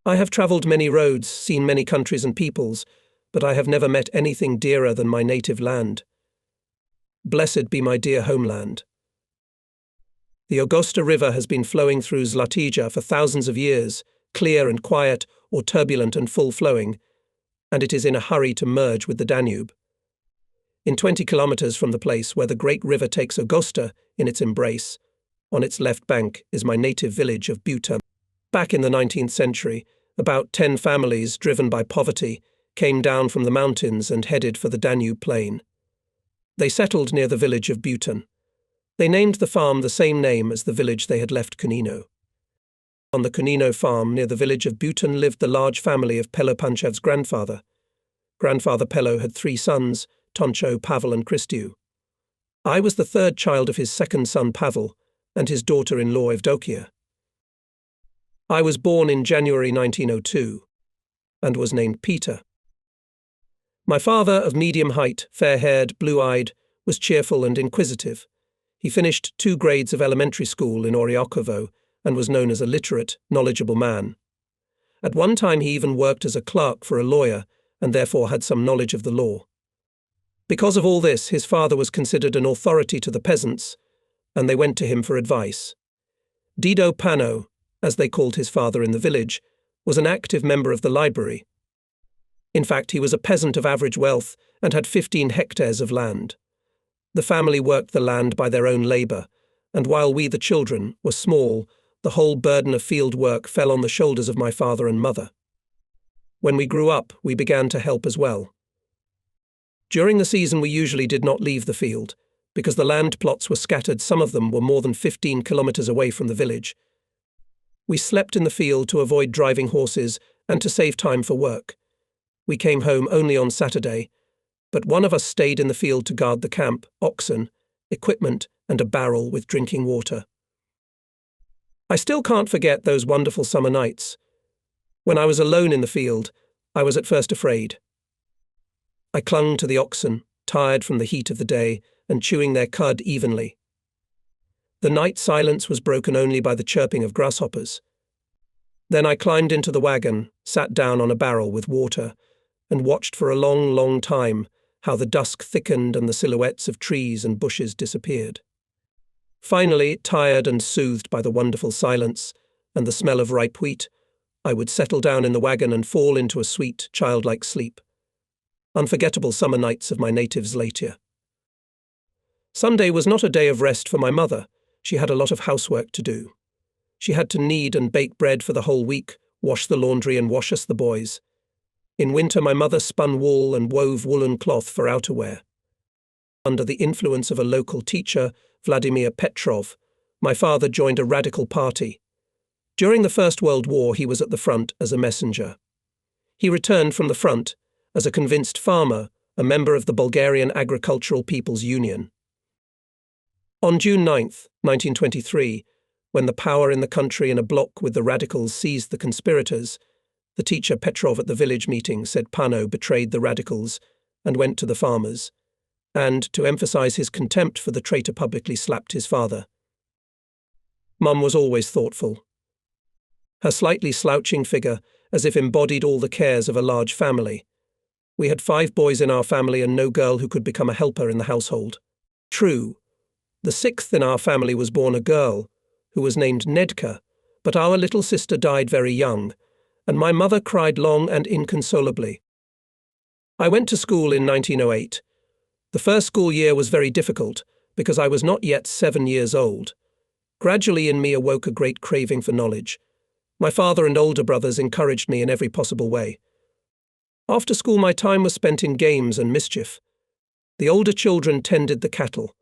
I have travelled many roads, seen many countries and peoples, but I have never met anything dearer than my native land. Blessed be my dear homeland. The Augusta River has been flowing through Zlatija for thousands of years, clear and quiet, or turbulent and full-flowing, and it is in a hurry to merge with the Danube. In 20 kilometers from the place where the great river takes Augusta in its embrace, on its left bank is my native village of Buta. Back in the 19th century, about 10 families, driven by poverty, came down from the mountains and headed for the Danube plain. They settled near the village of Butan. They named the farm the same name as the village they had left Kunino. On the Kunino farm near the village of Butan lived the large family of Pelo Panchev's grandfather. Grandfather Pelo had 3 sons, Toncho, Pavel and Christiu. I was the 3rd child of his 2nd son Pavel and his daughter-in-law Evdokia. I was born in January 1902 and was named Peter. My father, of medium height, fair-haired, blue-eyed, was cheerful and inquisitive. He finished 2 grades of elementary school in Oriokovo and was known as a literate, knowledgeable man. At one time he even worked as a clerk for a lawyer and therefore had some knowledge of the law. Because of all this, his father was considered an authority to the peasants, and they went to him for advice. Dido Pano, as they called his father in the village, was an active member of the library. In fact, he was a peasant of average wealth and had 15 hectares of land. The family worked the land by their own labour, and while we, the children, were small, the whole burden of field work fell on the shoulders of my father and mother. When we grew up, we began to help as well. During the season we usually did not leave the field, because the land plots were scattered. Some of them were more than 15 kilometres away from the village. We slept in the field to avoid driving horses and to save time for work. We came home only on Saturday, but one of us stayed in the field to guard the camp, oxen, equipment and a barrel with drinking water. I still can't forget those wonderful summer nights. When I was alone in the field, I was at first afraid. I clung to the oxen, tired from the heat of the day and chewing their cud evenly. The night silence was broken only by the chirping of grasshoppers. Then I climbed into the wagon, sat down on a barrel with water, and watched for a long, long time how the dusk thickened and the silhouettes of trees and bushes disappeared. Finally, tired and soothed by the wonderful silence and the smell of ripe wheat, I would settle down in the wagon and fall into a sweet, childlike sleep. Unforgettable summer nights of my native Zlatia. Sunday was not a day of rest for my mother. She had a lot of housework to do. She had to knead and bake bread for the whole week, wash the laundry and wash us the boys. In winter my mother spun wool and wove woolen cloth for outerwear. Under the influence of a local teacher, Vladimir Petrov, my father joined a radical party. During the First World War he was at the front as a messenger. He returned from the front as a convinced farmer, a member of the Bulgarian Agricultural People's Union. On June 9, 1923, when the power in the country in a bloc with the radicals seized the conspirators, the teacher Petrov at the village meeting said Pano betrayed the radicals and went to the farmers, and, to emphasize his contempt for the traitor, publicly slapped his father. Mum was always thoughtful. Her slightly slouching figure as if embodied all the cares of a large family. We had 5 boys in our family and no girl who could become a helper in the household. True, the 6th in our family was born a girl, who was named Nedka, but our little sister died very young, and my mother cried long and inconsolably. I went to school in 1908. The first school year was very difficult, because I was not yet 7 years old. Gradually in me awoke a great craving for knowledge. My father and older brothers encouraged me in every possible way. After school my time was spent in games and mischief. The older children tended the cattle.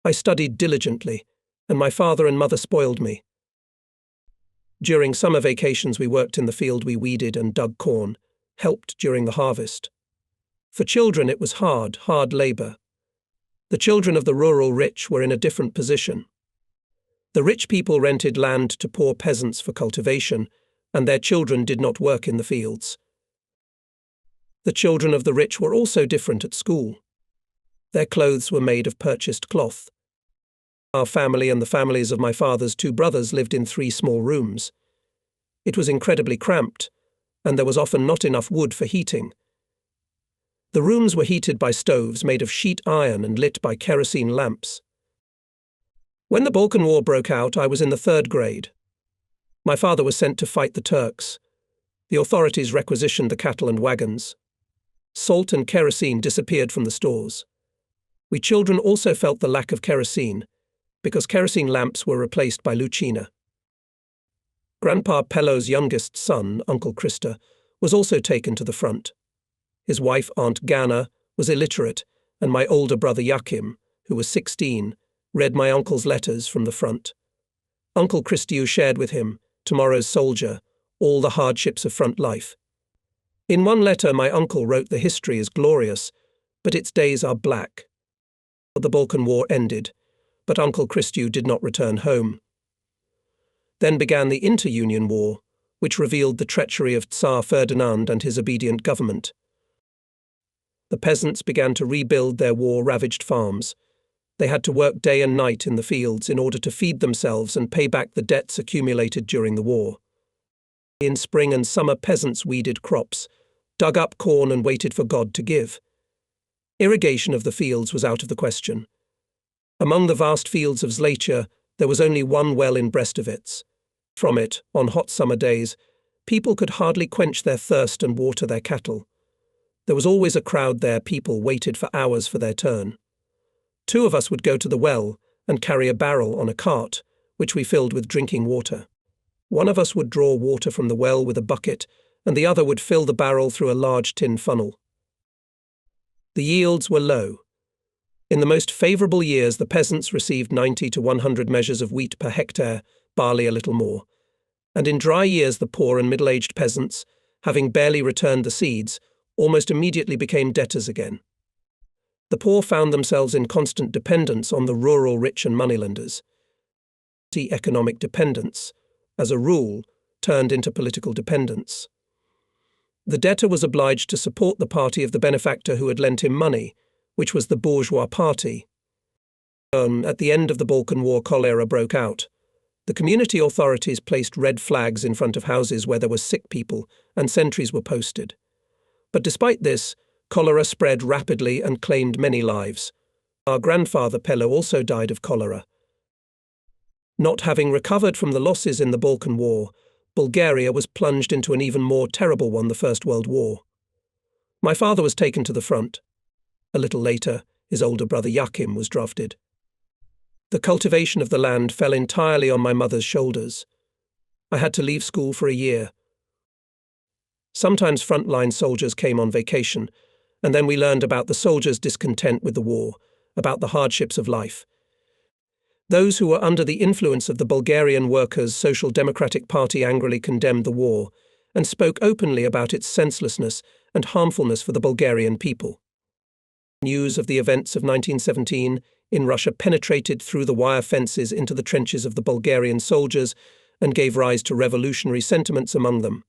I studied diligently, and my father and mother spoiled me. During summer vacations we worked in the field. We weeded and dug corn, helped during the harvest. For children it was hard labour. The children of the rural rich were in a different position. The rich people rented land to poor peasants for cultivation, and their children did not work in the fields. The children of the rich were also different at school. Their clothes were made of purchased cloth. Our family and the families of my father's 2 brothers lived in 3 small rooms. It was incredibly cramped, and there was often not enough wood for heating. The rooms were heated by stoves made of sheet iron and lit by kerosene lamps. When the Balkan War broke out, I was in the 3rd grade. My father was sent to fight the Turks. The authorities requisitioned the cattle and wagons. Salt and kerosene disappeared from the stores. We children also felt the lack of kerosene, because kerosene lamps were replaced by lucina. Grandpa Pello's youngest son, Uncle Krista, was also taken to the front. His wife, Aunt Ganna, was illiterate, and my older brother Yakim, who was 16, read my uncle's letters from the front. Uncle Christiu shared with him, tomorrow's soldier, all the hardships of front life. In one letter, my uncle wrote the history is glorious, but its days are black. The Balkan War ended, but Uncle Christiu did not return home. Then began the Inter-Union War, which revealed the treachery of Tsar Ferdinand and his obedient government. The peasants began to rebuild their war-ravaged farms. They had to work day and night in the fields in order to feed themselves and pay back the debts accumulated during the war. In spring and summer, peasants weeded crops, dug up corn and waited for God to give. Irrigation of the fields was out of the question. Among the vast fields of Zlatia, there was only one well in Brestovic. From it, on hot summer days, people could hardly quench their thirst and water their cattle. There was always a crowd there. People waited for hours for their turn. 2 of us would go to the well and carry a barrel on a cart, which we filled with drinking water. One of us would draw water from the well with a bucket, and the other would fill the barrel through a large tin funnel. The yields were low. In the most favourable years, the peasants received 90 to 100 measures of wheat per hectare, barley a little more. And in dry years, the poor and middle-aged peasants, having barely returned the seeds, almost immediately became debtors again. The poor found themselves in constant dependence on the rural rich and moneylenders. The economic dependence, as a rule, turned into political dependence. The debtor was obliged to support the party of the benefactor who had lent him money, which was the bourgeois party. At the end of the Balkan War, cholera broke out. The community authorities placed red flags in front of houses where there were sick people, and sentries were posted. But despite this, cholera spread rapidly and claimed many lives. Our grandfather Pello also died of cholera. Not having recovered from the losses in the Balkan War, Bulgaria was plunged into an even more terrible one, the First World War. My father was taken to the front. A little later, his older brother Yakim was drafted. The cultivation of the land fell entirely on my mother's shoulders. I had to leave school for a year. Sometimes frontline soldiers came on vacation, and then we learned about the soldiers' discontent with the war, about the hardships of life. Those who were under the influence of the Bulgarian Workers' Social Democratic Party angrily condemned the war and spoke openly about its senselessness and harmfulness for the Bulgarian people. News of the events of 1917 in Russia penetrated through the wire fences into the trenches of the Bulgarian soldiers and gave rise to revolutionary sentiments among them.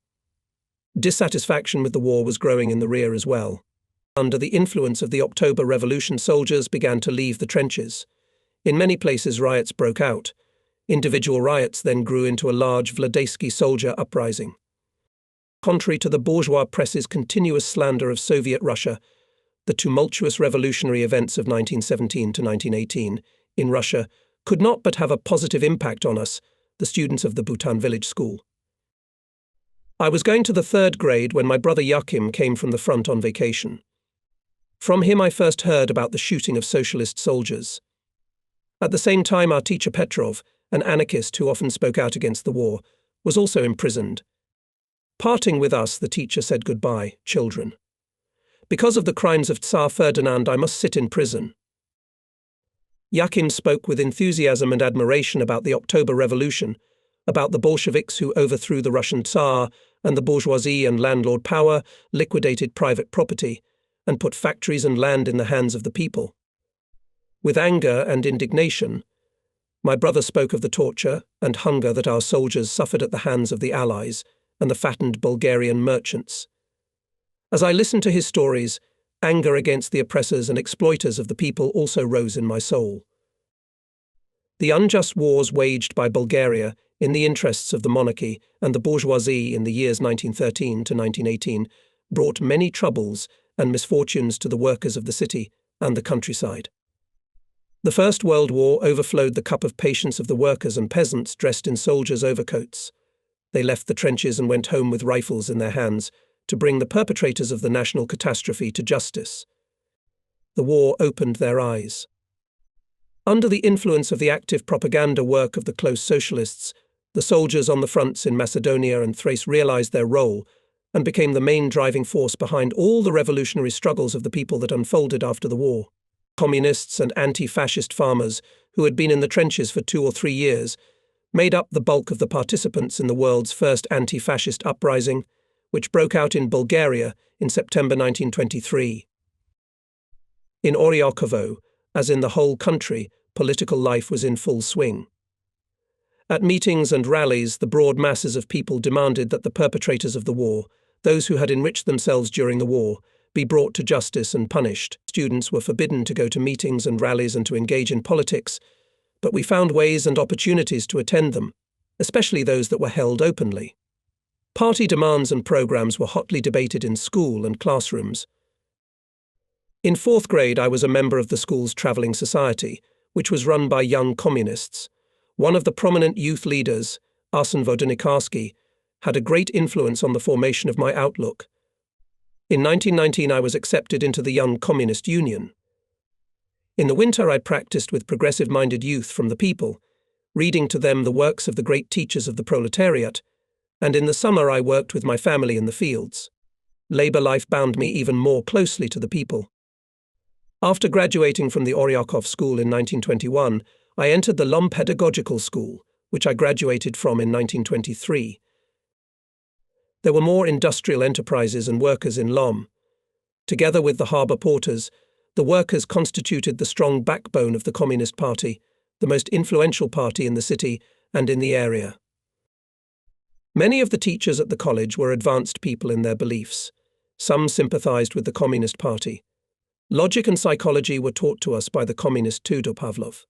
Dissatisfaction with the war was growing in the rear as well. Under the influence of the October Revolution, soldiers began to leave the trenches. In many places, riots broke out. Individual riots then grew into a large Vladaysky soldier uprising. Contrary to the bourgeois press's continuous slander of Soviet Russia, the tumultuous revolutionary events of 1917 to 1918 in Russia could not but have a positive impact on us, the students of the Bhutan village school. I was going to the 3rd grade when my brother Yakim came from the front on vacation. From him I first heard about the shooting of socialist soldiers. At the same time, our teacher Petrov, an anarchist who often spoke out against the war, was also imprisoned. Parting with us, the teacher said, "Goodbye, children. Because of the crimes of Tsar Ferdinand, I must sit in prison." Yakim spoke with enthusiasm and admiration about the October Revolution, about the Bolsheviks who overthrew the Russian Tsar and the bourgeoisie and landlord power, liquidated private property, and put factories and land in the hands of the people. With anger and indignation, my brother spoke of the torture and hunger that our soldiers suffered at the hands of the Allies and the fattened Bulgarian merchants. As I listened to his stories, anger against the oppressors and exploiters of the people also rose in my soul. The unjust wars waged by Bulgaria in the interests of the monarchy and the bourgeoisie in the years 1913 to 1918 brought many troubles and misfortunes to the workers of the city and the countryside. The First World War overflowed the cup of patience of the workers and peasants dressed in soldiers' overcoats. They left the trenches and went home with rifles in their hands to bring the perpetrators of the national catastrophe to justice. The war opened their eyes. Under the influence of the active propaganda work of the close socialists, the soldiers on the fronts in Macedonia and Thrace realized their role and became the main driving force behind all the revolutionary struggles of the people that unfolded after the war. Communists and anti-fascist farmers, who had been in the trenches for 2 or 3 years, made up the bulk of the participants in the world's first anti-fascist uprising, which broke out in Bulgaria in September 1923. In Oryarkovo, as in the whole country, political life was in full swing. At meetings and rallies, the broad masses of people demanded that the perpetrators of the war, those who had enriched themselves during the war, be brought to justice and punished. Students were forbidden to go to meetings and rallies and to engage in politics, but we found ways and opportunities to attend them, especially those that were held openly. Party demands and programs were hotly debated in school and classrooms. In 4th grade, I was a member of the school's travelling society, which was run by young communists. One of the prominent youth leaders, Arsen Vodenikarski, had a great influence on the formation of my outlook. In 1919, I was accepted into the Young Communist Union. In the winter, I practiced with progressive-minded youth from the people, reading to them the works of the great teachers of the proletariat, and in the summer I worked with my family in the fields. Labour life bound me even more closely to the people. After graduating from the Oryakov School in 1921, I entered the Lom Pedagogical School, which I graduated from in 1923. There were more industrial enterprises and workers in Lom. Together with the harbour porters, the workers constituted the strong backbone of the Communist Party, the most influential party in the city and in the area. Many of the teachers at the college were advanced people in their beliefs. Some sympathized with the Communist Party. Logic and psychology were taught to us by the communist Tudor Pavlov.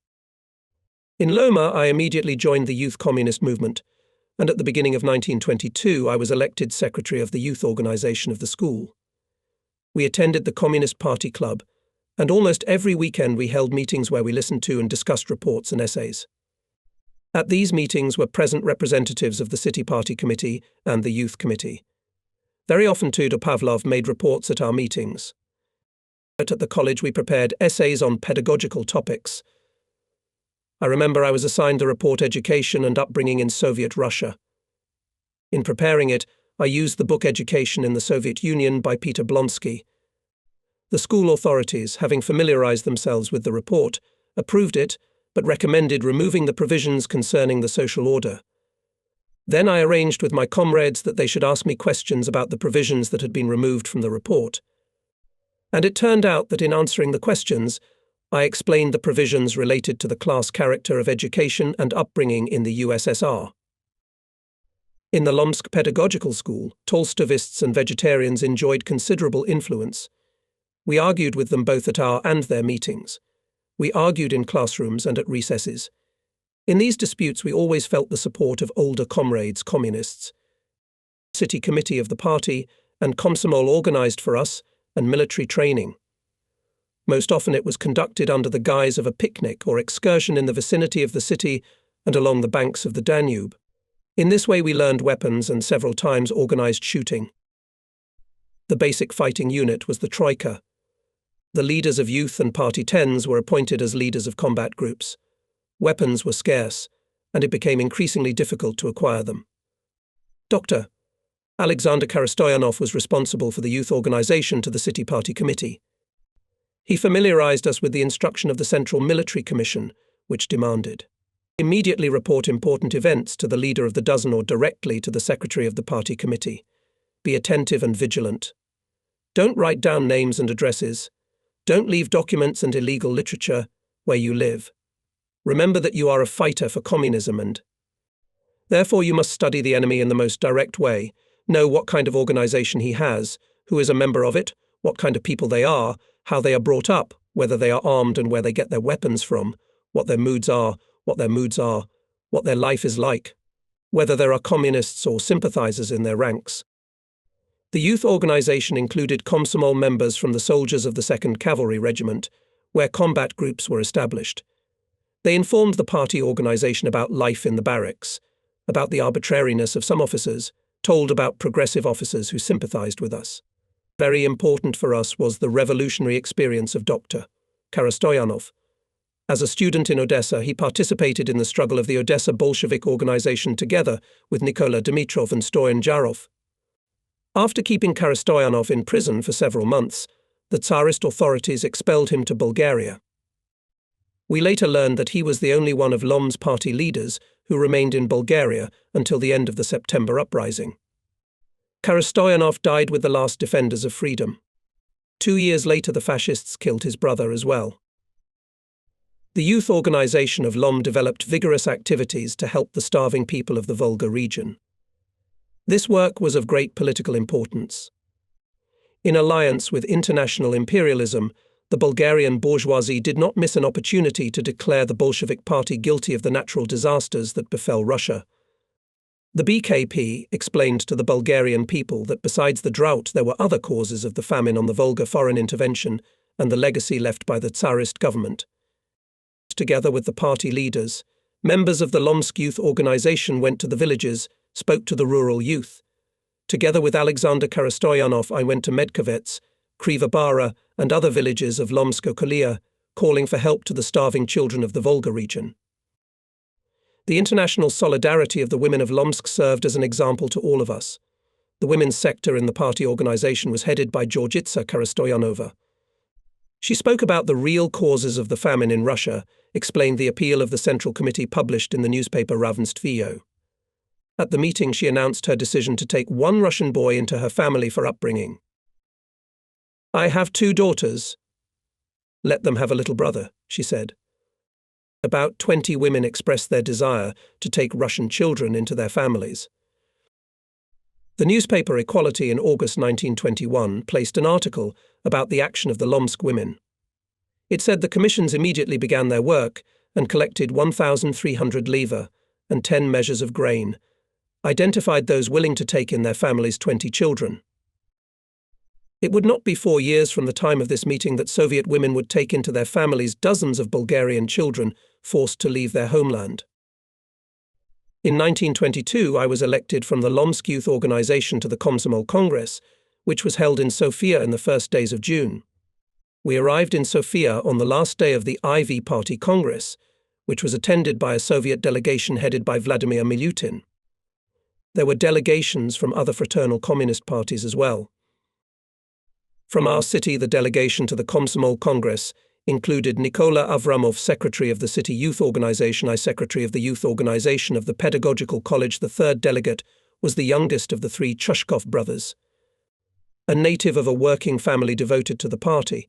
In Loma, I immediately joined the youth communist movement, and at the beginning of 1922 I was elected secretary of the youth organization of the school. We attended the Communist Party Club, and almost every weekend we held meetings where we listened to and discussed reports and essays. At these meetings were present representatives of the City Party Committee and the Youth Committee. Very often Tudor Pavlov made reports at our meetings. At the college we prepared essays on pedagogical topics. I remember I was assigned the report Education and Upbringing in Soviet Russia. In preparing it, I used the book Education in the Soviet Union by Peter Blonsky. The school authorities, having familiarized themselves with the report, approved it, but recommended removing the provisions concerning the social order. Then I arranged with my comrades that they should ask me questions about the provisions that had been removed from the report. And it turned out that in answering the questions, I explained the provisions related to the class character of education and upbringing in the USSR. In the Lomsk Pedagogical School, Tolstovists and vegetarians enjoyed considerable influence. We argued with them both at our and their meetings. We argued in classrooms and at recesses. In these disputes we always felt the support of older comrades, communists. City committee of the party and Komsomol organized for us, and military training. Most often it was conducted under the guise of a picnic or excursion in the vicinity of the city and along the banks of the Danube. In this way we learned weapons and several times organized shooting. The basic fighting unit was the Troika. The leaders of youth and Party 10s were appointed as leaders of combat groups. Weapons were scarce, and it became increasingly difficult to acquire them. Dr. Alexander Karastoyanov was responsible for the youth organization to the City Party Committee. He familiarized us with the instruction of the Central Military Commission, which demanded immediately report important events to the leader of the dozen or directly to the secretary of the party committee. Be attentive and vigilant. Don't write down names and addresses. Don't leave documents and illegal literature where you live. Remember that you are a fighter for communism and therefore you must study the enemy in the most direct way, know what kind of organization he has, who is a member of it, what kind of people they are, how they are brought up, whether they are armed and where they get their weapons from, what their moods are, what their moods are, what their life is like, whether there are communists or sympathizers in their ranks. The youth organization included Komsomol members from the soldiers of the 2nd Cavalry Regiment, where combat groups were established. They informed the party organization about life in the barracks, about the arbitrariness of some officers, told about progressive officers who sympathized with us. Very important for us was the revolutionary experience of Dr. Karastoyanov. As a student in Odessa, he participated in the struggle of the Odessa Bolshevik organization together with Nikola Dimitrov and Stoyan Jarov. After keeping Karastoyanov in prison for several months, the Tsarist authorities expelled him to Bulgaria. We later learned that he was the only one of Lom's party leaders who remained in Bulgaria until the end of the September uprising. Karastoyanov died with the last defenders of freedom. 2 years later, the fascists killed his brother as well. The youth organization of Lom developed vigorous activities to help the starving people of the Volga region. This work was of great political importance. In alliance with international imperialism, the Bulgarian bourgeoisie did not miss an opportunity to declare the Bolshevik Party guilty of the natural disasters that befell Russia. The BKP explained to the Bulgarian people that besides the drought there were other causes of the famine on the Volga, foreign intervention, and the legacy left by the Tsarist government. Together with the party leaders, members of the Lomsk Youth Organization went to the villages, spoke to the rural youth. Together with Alexander Karastoyanov, I went to Medkovets, Krivabara, and other villages of Lomsk-Okolia, calling for help to the starving children of the Volga region. The international solidarity of the women of Lomsk served as an example to all of us. The women's sector in the party organization was headed by Georgitsa Karastoyanova. She spoke about the real causes of the famine in Russia, explained the appeal of the Central Committee published in the newspaper Ravenstvio. At the meeting, she announced her decision to take one Russian boy into her family for upbringing. "I have 2 daughters. Let them have a little brother," she said. About 20 women expressed their desire to take Russian children into their families. The newspaper Equality in August 1921 placed an article about the action of the Lomsk women. It said the commissions immediately began their work and collected 1,300 leva and 10 measures of grain, identified those willing to take in their families 20 children. It would not be 4 years from the time of this meeting that Soviet women would take into their families dozens of Bulgarian children forced to leave their homeland. In 1922, I was elected from the Lomsk Youth Organization to the Komsomol Congress, which was held in Sofia in the first days of June. We arrived in Sofia on the last day of the IV Party Congress, which was attended by a Soviet delegation headed by Vladimir Milutin. There were delegations from other fraternal communist parties as well. From our city, the delegation to the Komsomol Congress included Nikola Avramov, secretary of the City Youth Organization, I secretary of the Youth Organization of the Pedagogical College. The third delegate was the youngest of the 3 Chushkov brothers, a native of a working family devoted to the party.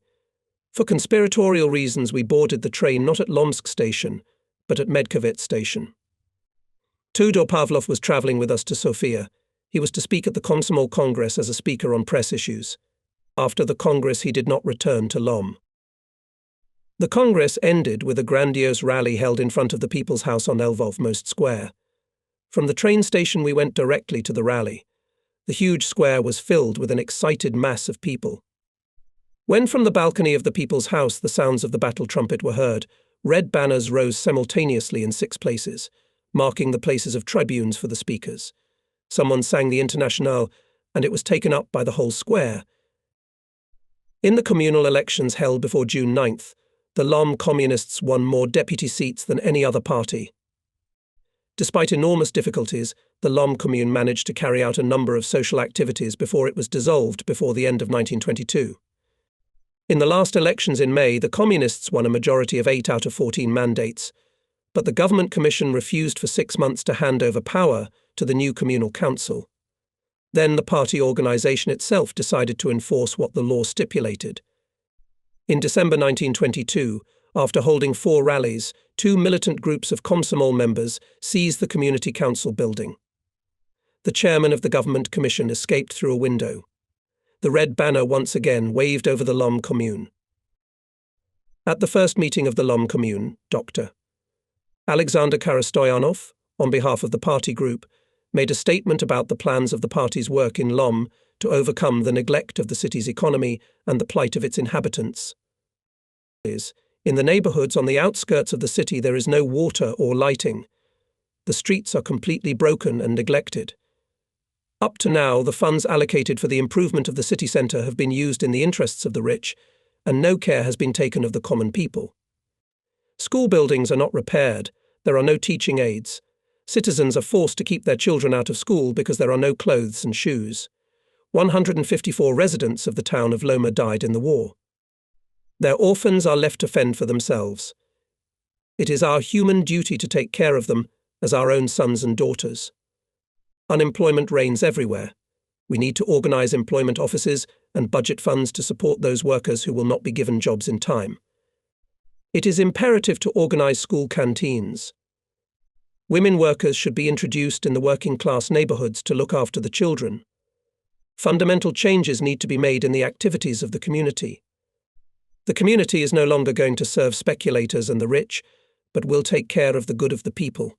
For conspiratorial reasons, we boarded the train not at Lomsk station, but at Medkovets station. Tudor Pavlov was traveling with us to Sofia. He was to speak at the Komsomol Congress as a speaker on press issues. After the Congress, he did not return to Lom. The Congress ended with a grandiose rally held in front of the People's House on Lvov Most Square. From the train station, we went directly to the rally. The huge square was filled with an excited mass of people. When from the balcony of the People's House the sounds of the battle trumpet were heard, red banners rose simultaneously in 6 places, marking the places of tribunes for the speakers. Someone sang the Internationale, and it was taken up by the whole square. In the communal elections held before June 9th, the Lom communists won more deputy seats than any other party. Despite enormous difficulties, the Lom commune managed to carry out a number of social activities before it was dissolved before the end of 1922. In the last elections in May, the communists won a majority of 8 out of 14 mandates, but the government commission refused for 6 months to hand over power to the new communal council. Then the party organization itself decided to enforce what the law stipulated. In December 1922, after holding 4 rallies, 2 militant groups of Komsomol members seized the community council building. The chairman of the government commission escaped through a window. The red banner once again waved over the Lom commune. At the first meeting of the Lom commune, Dr. Alexander Karastoyanov, on behalf of the party group, made a statement about the plans of the party's work in Lom to overcome the neglect of the city's economy and the plight of its inhabitants. In the neighborhoods on the outskirts of the city there is no water or lighting. The streets are completely broken and neglected. Up to now, the funds allocated for the improvement of the city centre have been used in the interests of the rich, and no care has been taken of the common people. School buildings are not repaired, there are no teaching aids. Citizens are forced to keep their children out of school because there are no clothes and shoes. 154 residents of the town of Loma died in the war. Their orphans are left to fend for themselves. It is our human duty to take care of them as our own sons and daughters. Unemployment reigns everywhere. We need to organize employment offices and budget funds to support those workers who will not be given jobs in time. It is imperative to organize school canteens. Women workers should be introduced in the working-class neighborhoods to look after the children. Fundamental changes need to be made in the activities of the community. The community is no longer going to serve speculators and the rich, but will take care of the good of the people.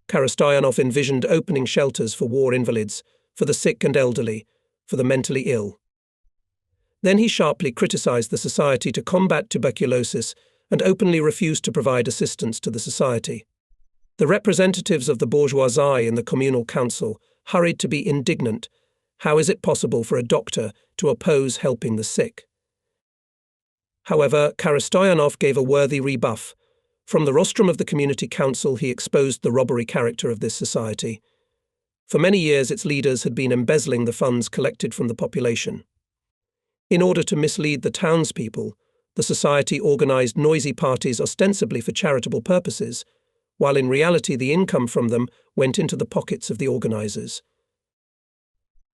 Karastoyanov envisioned opening shelters for war invalids, for the sick and elderly, for the mentally ill. Then he sharply criticized the society to combat tuberculosis and openly refused to provide assistance to the society. The representatives of the bourgeoisie in the communal council hurried to be indignant. How is it possible for a doctor to oppose helping the sick? However, Karastoyanov gave a worthy rebuff. From the rostrum of the community council, he exposed the robbery character of this society. For many years, its leaders had been embezzling the funds collected from the population. In order to mislead the townspeople, the society organized noisy parties ostensibly for charitable purposes, while in reality the income from them went into the pockets of the organizers.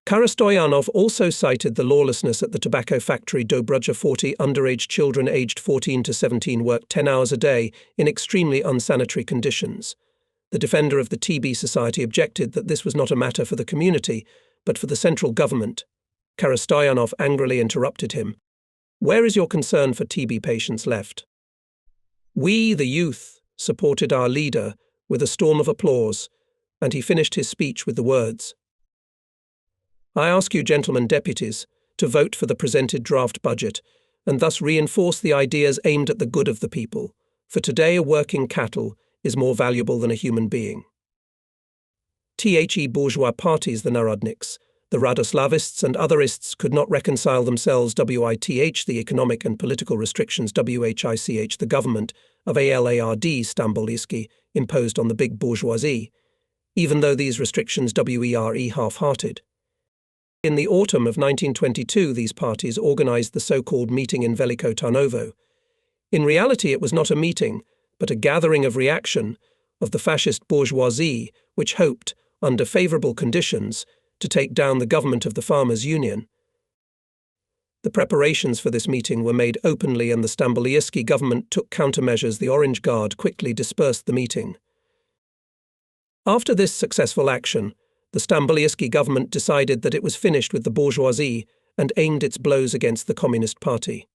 Karastoyanov also cited the lawlessness at the tobacco factory Dobruja. 40 underage children aged 14 to 17 worked 10 hours a day in extremely unsanitary conditions. The defender of the TB Society objected that this was not a matter for the community, but for the central government. Karastoyanov angrily interrupted him. Where is your concern for TB patients left? We, the youth, supported our leader with a storm of applause, and he finished his speech with the words, I ask you, gentlemen deputies, to vote for the presented draft budget and thus reinforce the ideas aimed at the good of the people, for today a working cattle is more valuable than a human being. The bourgeois parties, the Narodniks, the Radoslavists and otherists could not reconcile themselves with the economic and political restrictions the government of ALARD Stambolisky imposed on the big bourgeoisie, even though these restrictions were half-hearted. In the autumn of 1922, these parties organized the so-called meeting in Veliko Tarnovo. In reality, it was not a meeting, but a gathering of reaction of the fascist bourgeoisie, which hoped, under favorable conditions, to take down the government of the Farmers' Union. The preparations for this meeting were made openly, and the Stambolisky government took countermeasures. The Orange Guard quickly dispersed the meeting. After this successful action, the Stambolisky government decided that it was finished with the bourgeoisie and aimed its blows against the Communist Party.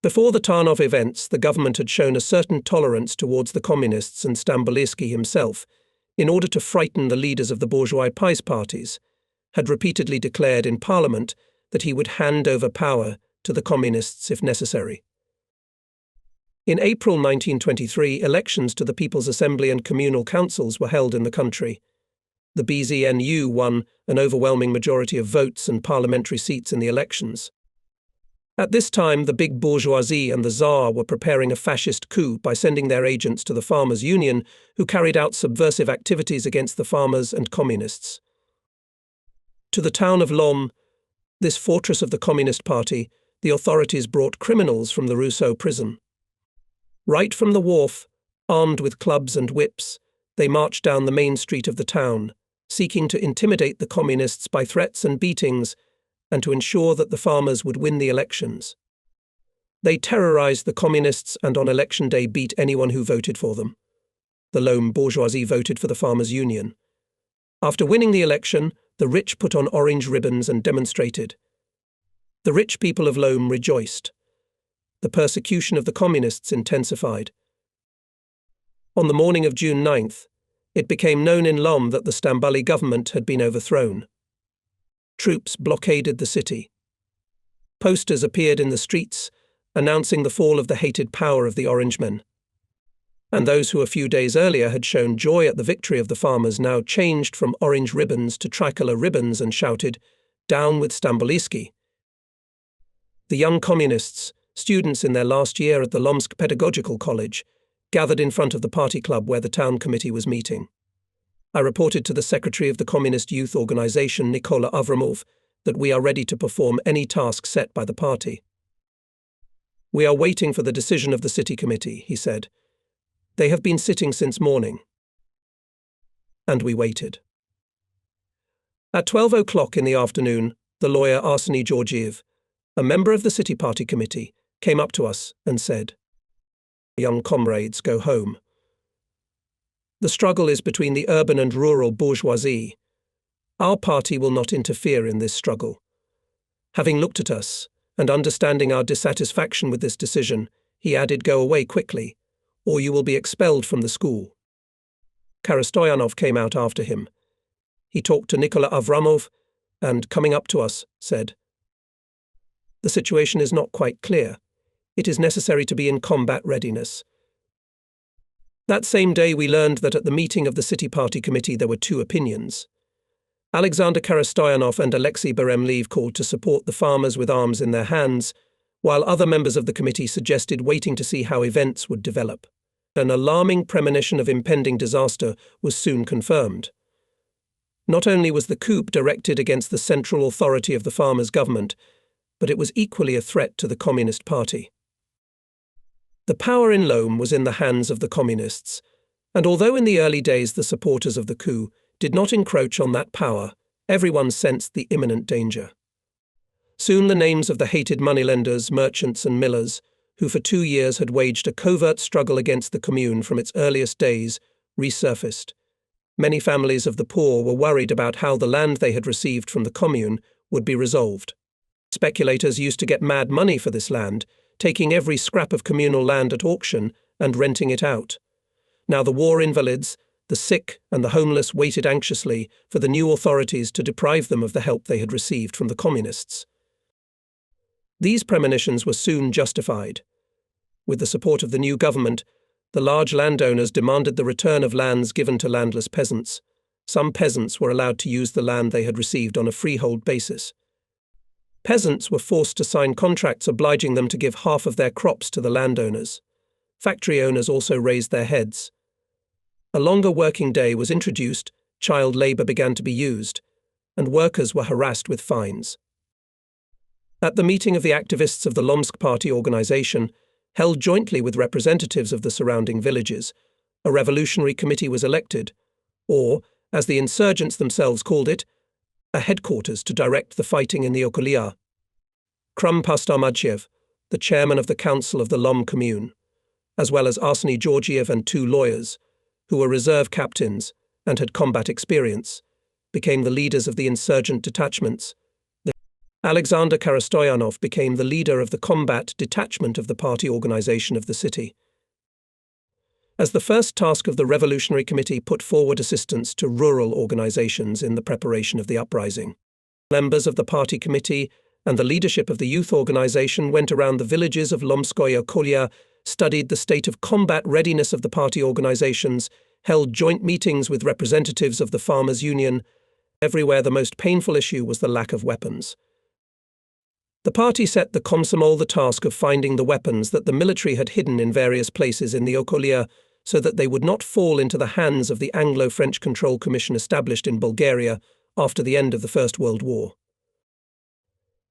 Before the Tarnov events, the government had shown a certain tolerance towards the Communists and Stambolisky himself, in order to frighten the leaders of the bourgeois pies parties, had repeatedly declared in Parliament that he would hand over power to the Communists if necessary. In April 1923, elections to the People's Assembly and communal councils were held in the country. The BZNU won an overwhelming majority of votes and parliamentary seats in the elections. At this time, the big bourgeoisie and the Tsar were preparing a fascist coup by sending their agents to the Farmers' Union, who carried out subversive activities against the farmers and communists. To the town of Lom, this fortress of the Communist Party, the authorities brought criminals from the Rousseau prison. Right from the wharf, armed with clubs and whips, they marched down the main street of the town, seeking to intimidate the communists by threats and beatings, and to ensure that the farmers would win the elections. They terrorized the communists and on election day beat anyone who voted for them. The Lom bourgeoisie voted for the Farmers' Union. After winning the election, the rich put on orange ribbons and demonstrated. The rich people of Lom rejoiced. The persecution of the communists intensified. On the morning of June 9th, it became known in Lom that the Stamboli government had been overthrown. Troops blockaded the city. Posters appeared in the streets, announcing the fall of the hated power of the Orangemen. And those who a few days earlier had shown joy at the victory of the farmers now changed from orange ribbons to tricolour ribbons and shouted, "Down with Stamboliski." The young communists, students in their last year at the Lomsk Pedagogical College, gathered in front of the party club where the town committee was meeting. I reported to the secretary of the Communist Youth Organization, Nikola Avramov, that we are ready to perform any task set by the party. "We are waiting for the decision of the city committee," he said. "They have been sitting since morning." And we waited. At 12 o'clock in the afternoon, the lawyer Arseny Georgiev, a member of the city party committee, came up to us and said, "Young comrades, go home. The struggle is between the urban and rural bourgeoisie. Our party will not interfere in this struggle." Having looked at us, and understanding our dissatisfaction with this decision, he added, "Go away quickly, or you will be expelled from the school." Karastoyanov came out after him. He talked to Nikola Avramov, and, coming up to us, said, "The situation is not quite clear. It is necessary to be in combat readiness." That same day we learned that at the meeting of the City Party Committee there were two opinions. Alexander Karastoyanov and Alexei Beremlev called to support the farmers with arms in their hands, while other members of the committee suggested waiting to see how events would develop. An alarming premonition of impending disaster was soon confirmed. Not only was the coup directed against the central authority of the farmers' government, but it was equally a threat to the Communist Party. The power in Lom was in the hands of the communists, and although in the early days the supporters of the coup did not encroach on that power, everyone sensed the imminent danger. Soon the names of the hated moneylenders, merchants and millers, who for 2 years had waged a covert struggle against the commune from its earliest days, resurfaced. Many families of the poor were worried about how the land they had received from the commune would be resolved. Speculators used to get mad money for this land, taking every scrap of communal land at auction and renting it out. Now the war invalids, the sick and the homeless waited anxiously for the new authorities to deprive them of the help they had received from the communists. These premonitions were soon justified. With the support of the new government, the large landowners demanded the return of lands given to landless peasants. Some peasants were allowed to use the land they had received on a freehold basis. Peasants were forced to sign contracts obliging them to give half of their crops to the landowners. Factory owners also raised their heads. A longer working day was introduced, child labour began to be used, and workers were harassed with fines. At the meeting of the activists of the Lomsk Party organization, held jointly with representatives of the surrounding villages, a revolutionary committee was elected, or, as the insurgents themselves called it, a headquarters to direct the fighting in the Okolia. Krum Pastarmadchev, the chairman of the council of the Lom commune, as well as Arseny Georgiev and 2 lawyers, who were reserve captains and had combat experience, became the leaders of the insurgent detachments. Alexander Karastoyanov became the leader of the combat detachment of the party organization of the city. As the first task of the Revolutionary Committee put forward assistance to rural organizations in the preparation of the uprising. Members of the party committee and the leadership of the youth organization went around the villages of Lomskoye Okolia, studied the state of combat readiness of the party organizations, held joint meetings with representatives of the Farmers' Union. Everywhere the most painful issue was the lack of weapons. The party set the Komsomol the task of finding the weapons that the military had hidden in various places in the Okolia, so that they would not fall into the hands of the Anglo-French Control Commission established in Bulgaria after the end of the First World War.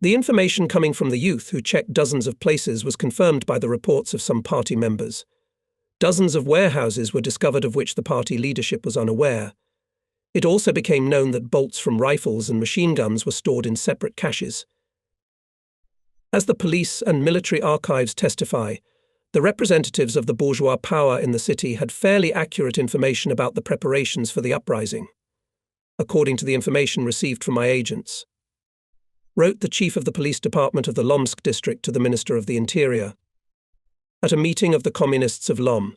The information coming from the youth who checked dozens of places was confirmed by the reports of some party members. Dozens of warehouses were discovered of which the party leadership was unaware. It also became known that bolts from rifles and machine guns were stored in separate caches. As the police and military archives testify, the representatives of the bourgeois power in the city had fairly accurate information about the preparations for the uprising, according to the information received from my agents, wrote the chief of the police department of the Lomsk district to the Minister of the Interior. At a meeting of the communists of Lom,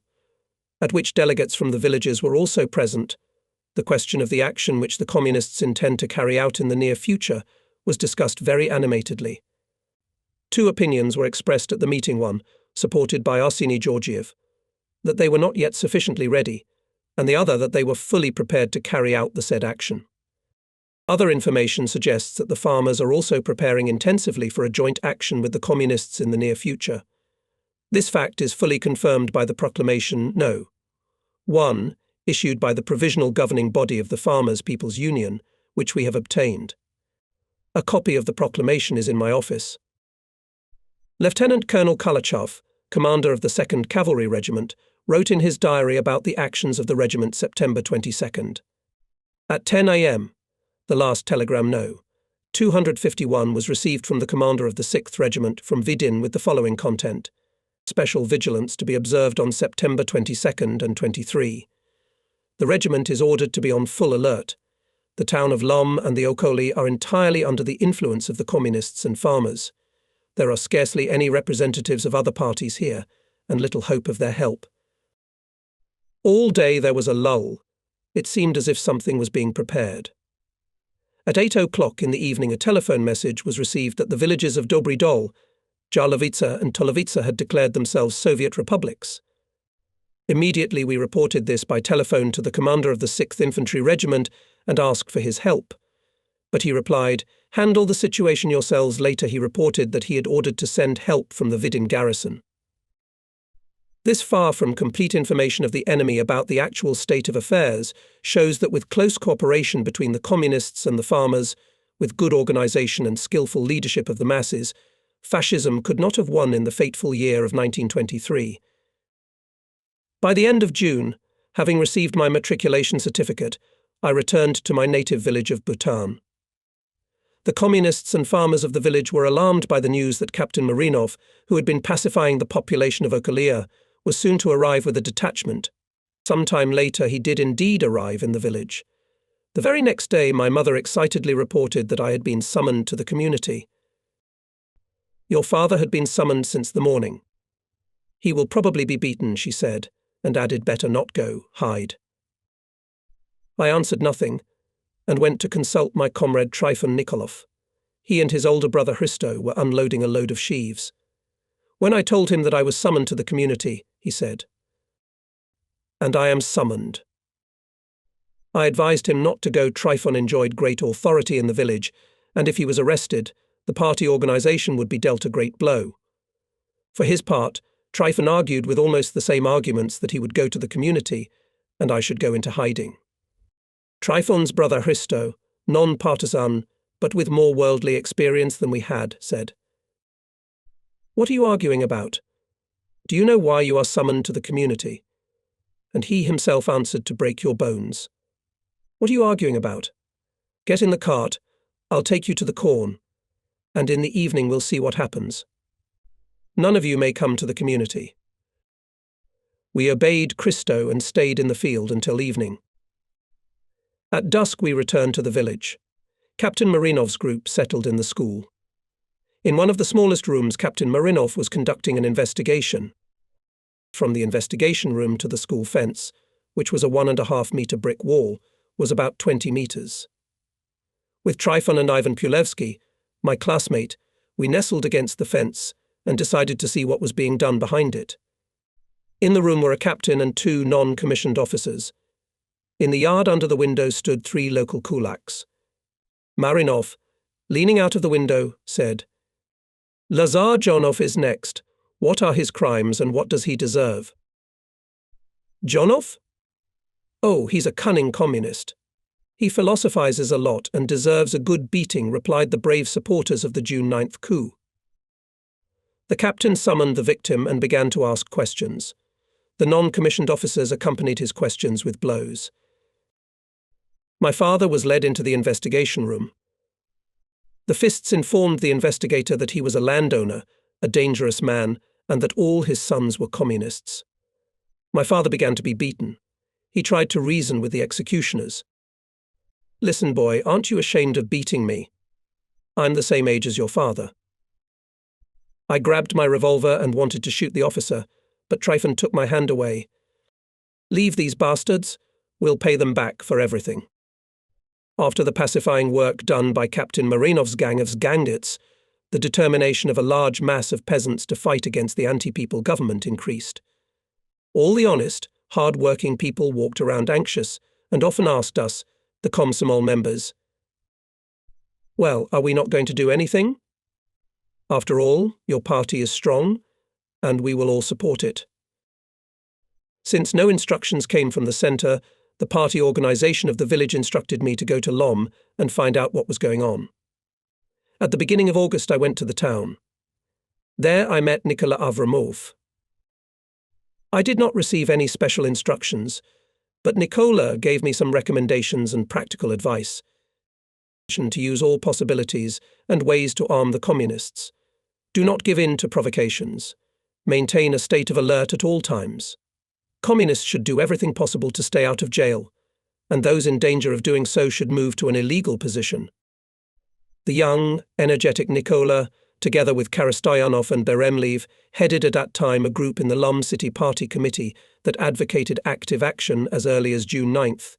at which delegates from the villages were also present. The question of the action which the communists intend to carry out in the near future was discussed very animatedly. Two opinions were expressed at the meeting: one, supported by Arseny Georgiev, that they were not yet sufficiently ready, and the other that they were fully prepared to carry out the said action. Other information suggests that the farmers are also preparing intensively for a joint action with the communists in the near future. This fact is fully confirmed by the proclamation No. 1, issued by the provisional governing body of the Farmers' People's Union, which we have obtained. A copy of the proclamation is in my office. Lieutenant Colonel Kalachov, commander of the 2nd Cavalry Regiment, wrote in his diary about the actions of the regiment September 22nd. At 10 a.m., the last telegram No. 251 was received from the commander of the 6th Regiment from Vidin with the following content: special vigilance to be observed on September 22nd and 23. The regiment is ordered to be on full alert. The town of Lom and the Okoli are entirely under the influence of the communists and farmers. There are scarcely any representatives of other parties here, and little hope of their help. All day there was a lull. It seemed as if something was being prepared. At 8 o'clock in the evening, a telephone message was received that the villages of Dobry Dol, Jarlovica and Tolovica had declared themselves Soviet republics. Immediately we reported this by telephone to the commander of the 6th Infantry Regiment and asked for his help. But he replied, "Handle the situation yourselves." Later he reported that he had ordered to send help from the Vidin garrison. This far from complete information of the enemy about the actual state of affairs shows that with close cooperation between the communists and the farmers, with good organization and skillful leadership of the masses, fascism could not have won in the fateful year of 1923. By the end of June, having received my matriculation certificate, I returned to my native village of Bhutan. The communists and farmers of the village were alarmed by the news that Captain Marinov, who had been pacifying the population of Okolia, was soon to arrive with a detachment. Some time later he did indeed arrive in the village. The very next day my mother excitedly reported that I had been summoned to the community. "Your father had been summoned since the morning. He will probably be beaten," she said, and added, "Better not go, hide." I answered nothing, and went to consult my comrade Trifon Nikolov. He and his older brother Hristo were unloading a load of sheaves. When I told him that I was summoned to the community, he said, "And I am summoned." I advised him not to go. Trifon enjoyed great authority in the village, and if he was arrested, the party organization would be dealt a great blow. For his part, Trifon argued with almost the same arguments that he would go to the community, and I should go into hiding. Trifon's brother Hristo, non-partisan, but with more worldly experience than we had, said, "What are you arguing about? Do you know why you are summoned to the community?" And he himself answered, "To break your bones." "What are you arguing about? Get in the cart, I'll take you to the corn, and in the evening we'll see what happens. None of you may come to the community." We obeyed Hristo and stayed in the field until evening. At dusk we returned to the village. Captain Marinov's group settled in the school. In one of the smallest rooms, Captain Marinov was conducting an investigation. From the investigation room to the school fence, which was a 1.5-meter brick wall, was about 20 meters. With Trifon and Ivan Pulevsky, my classmate, we nestled against the fence and decided to see what was being done behind it. In the room were a captain and 2 non-commissioned officers. In the yard under the window stood 3 local kulaks. Marinov, leaning out of the window, said, "Lazar Jonov is next. What are his crimes and what does he deserve?" "Jonov? Oh, he's a cunning communist. He philosophizes a lot and deserves a good beating," replied the brave supporters of the June 9th coup. The captain summoned the victim and began to ask questions. The non-commissioned officers accompanied his questions with blows. My father was led into the investigation room. The fists informed the investigator that he was a landowner, a dangerous man, and that all his sons were communists. My father began to be beaten. He tried to reason with the executioners. "Listen, boy, aren't you ashamed of beating me? I'm the same age as your father." I grabbed my revolver and wanted to shoot the officer, but Trifon took my hand away. Leave these bastards, we'll pay them back for everything. After the pacifying work done by Captain Marinov's gang of Zgangits, the determination of a large mass of peasants to fight against the anti-people government increased. All the honest, hard-working people walked around anxious and often asked us, the Komsomol members, "Well, are we not going to do anything? After all, your party is strong, and we will all support it." Since no instructions came from the centre, the party organisation of the village instructed me to go to Lom and find out what was going on. At the beginning of August I went to the town. There I met Nikola Avramov. I did not receive any special instructions, but Nikola gave me some recommendations and practical advice to use all possibilities and ways to arm the communists. Do not give in to provocations. Maintain a state of alert at all times. Communists should do everything possible to stay out of jail, and those in danger of doing so should move to an illegal position. The young, energetic Nikola, together with Karastoyanov and Beremlev, headed at that time a group in the Lom City Party Committee that advocated active action as early as June 9th.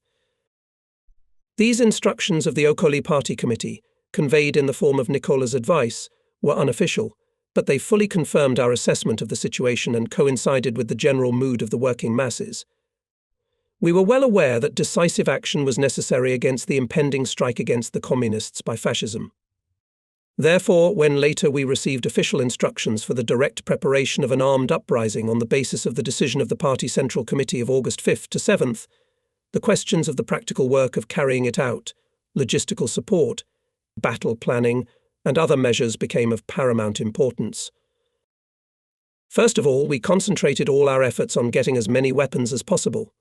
These instructions of the Okoli Party Committee, conveyed in the form of Nikola's advice, were unofficial, but they fully confirmed our assessment of the situation and coincided with the general mood of the working masses. We were well aware that decisive action was necessary against the impending strike against the communists by fascism. Therefore, when later we received official instructions for the direct preparation of an armed uprising on the basis of the decision of the Party Central Committee of August 5th to 7th, the questions of the practical work of carrying it out, logistical support, battle planning, and other measures became of paramount importance. First of all, we concentrated all our efforts on getting as many weapons as possible.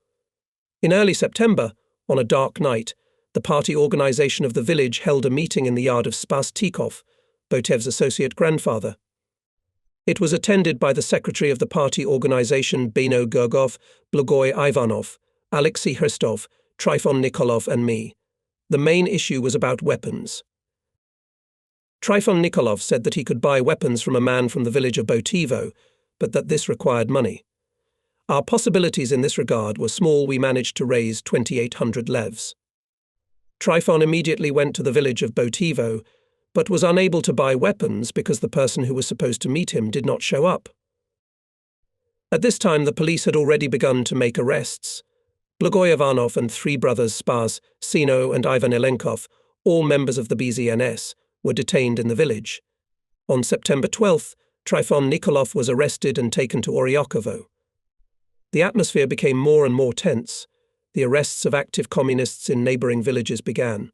In early September, on a dark night, the party organisation of the village held a meeting in the yard of Spas Tikov, Botev's associate grandfather. It was attended by the secretary of the party organisation Beno Gergov, Blogoy Ivanov, Alexei Hristov, Trifon Nikolov and me. The main issue was about weapons. Trifon Nikolov said that he could buy weapons from a man from the village of Botivo, but that this required money. Our possibilities in this regard were small. We managed to raise 2,800 levs. Trifon immediately went to the village of Botivo, but was unable to buy weapons because the person who was supposed to meet him did not show up. At this time the police had already begun to make arrests. Blogoy Ivanov and three brothers Spas, Sino and Ivan Elenkov, all members of the BZNS, were detained in the village. On September 12th, Trifon Nikolov was arrested and taken to Oryakovo. The atmosphere became more and more tense. The arrests of active communists in neighbouring villages began.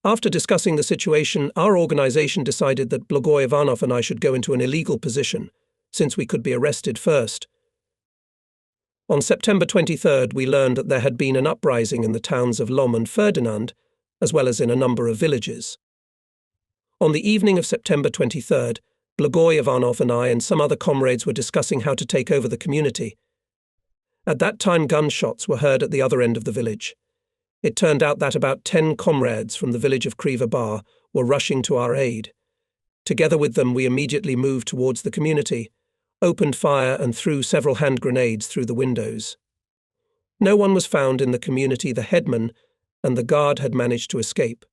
After discussing the situation, our organisation decided that Blogoy Ivanov and I should go into an illegal position, since we could be arrested first. On September 23rd, we learned that there had been an uprising in the towns of Lom and Ferdinand, as well as in a number of villages. On the evening of September 23rd, Blogoy Ivanov and I and some other comrades were discussing how to take over the community. At that time gunshots were heard at the other end of the village. It turned out that about 10 comrades from the village of Kriva Bar were rushing to our aid. Together with them we immediately moved towards the community, opened fire and threw several hand grenades through the windows. No one was found in the community. The headman and the guard had managed to escape.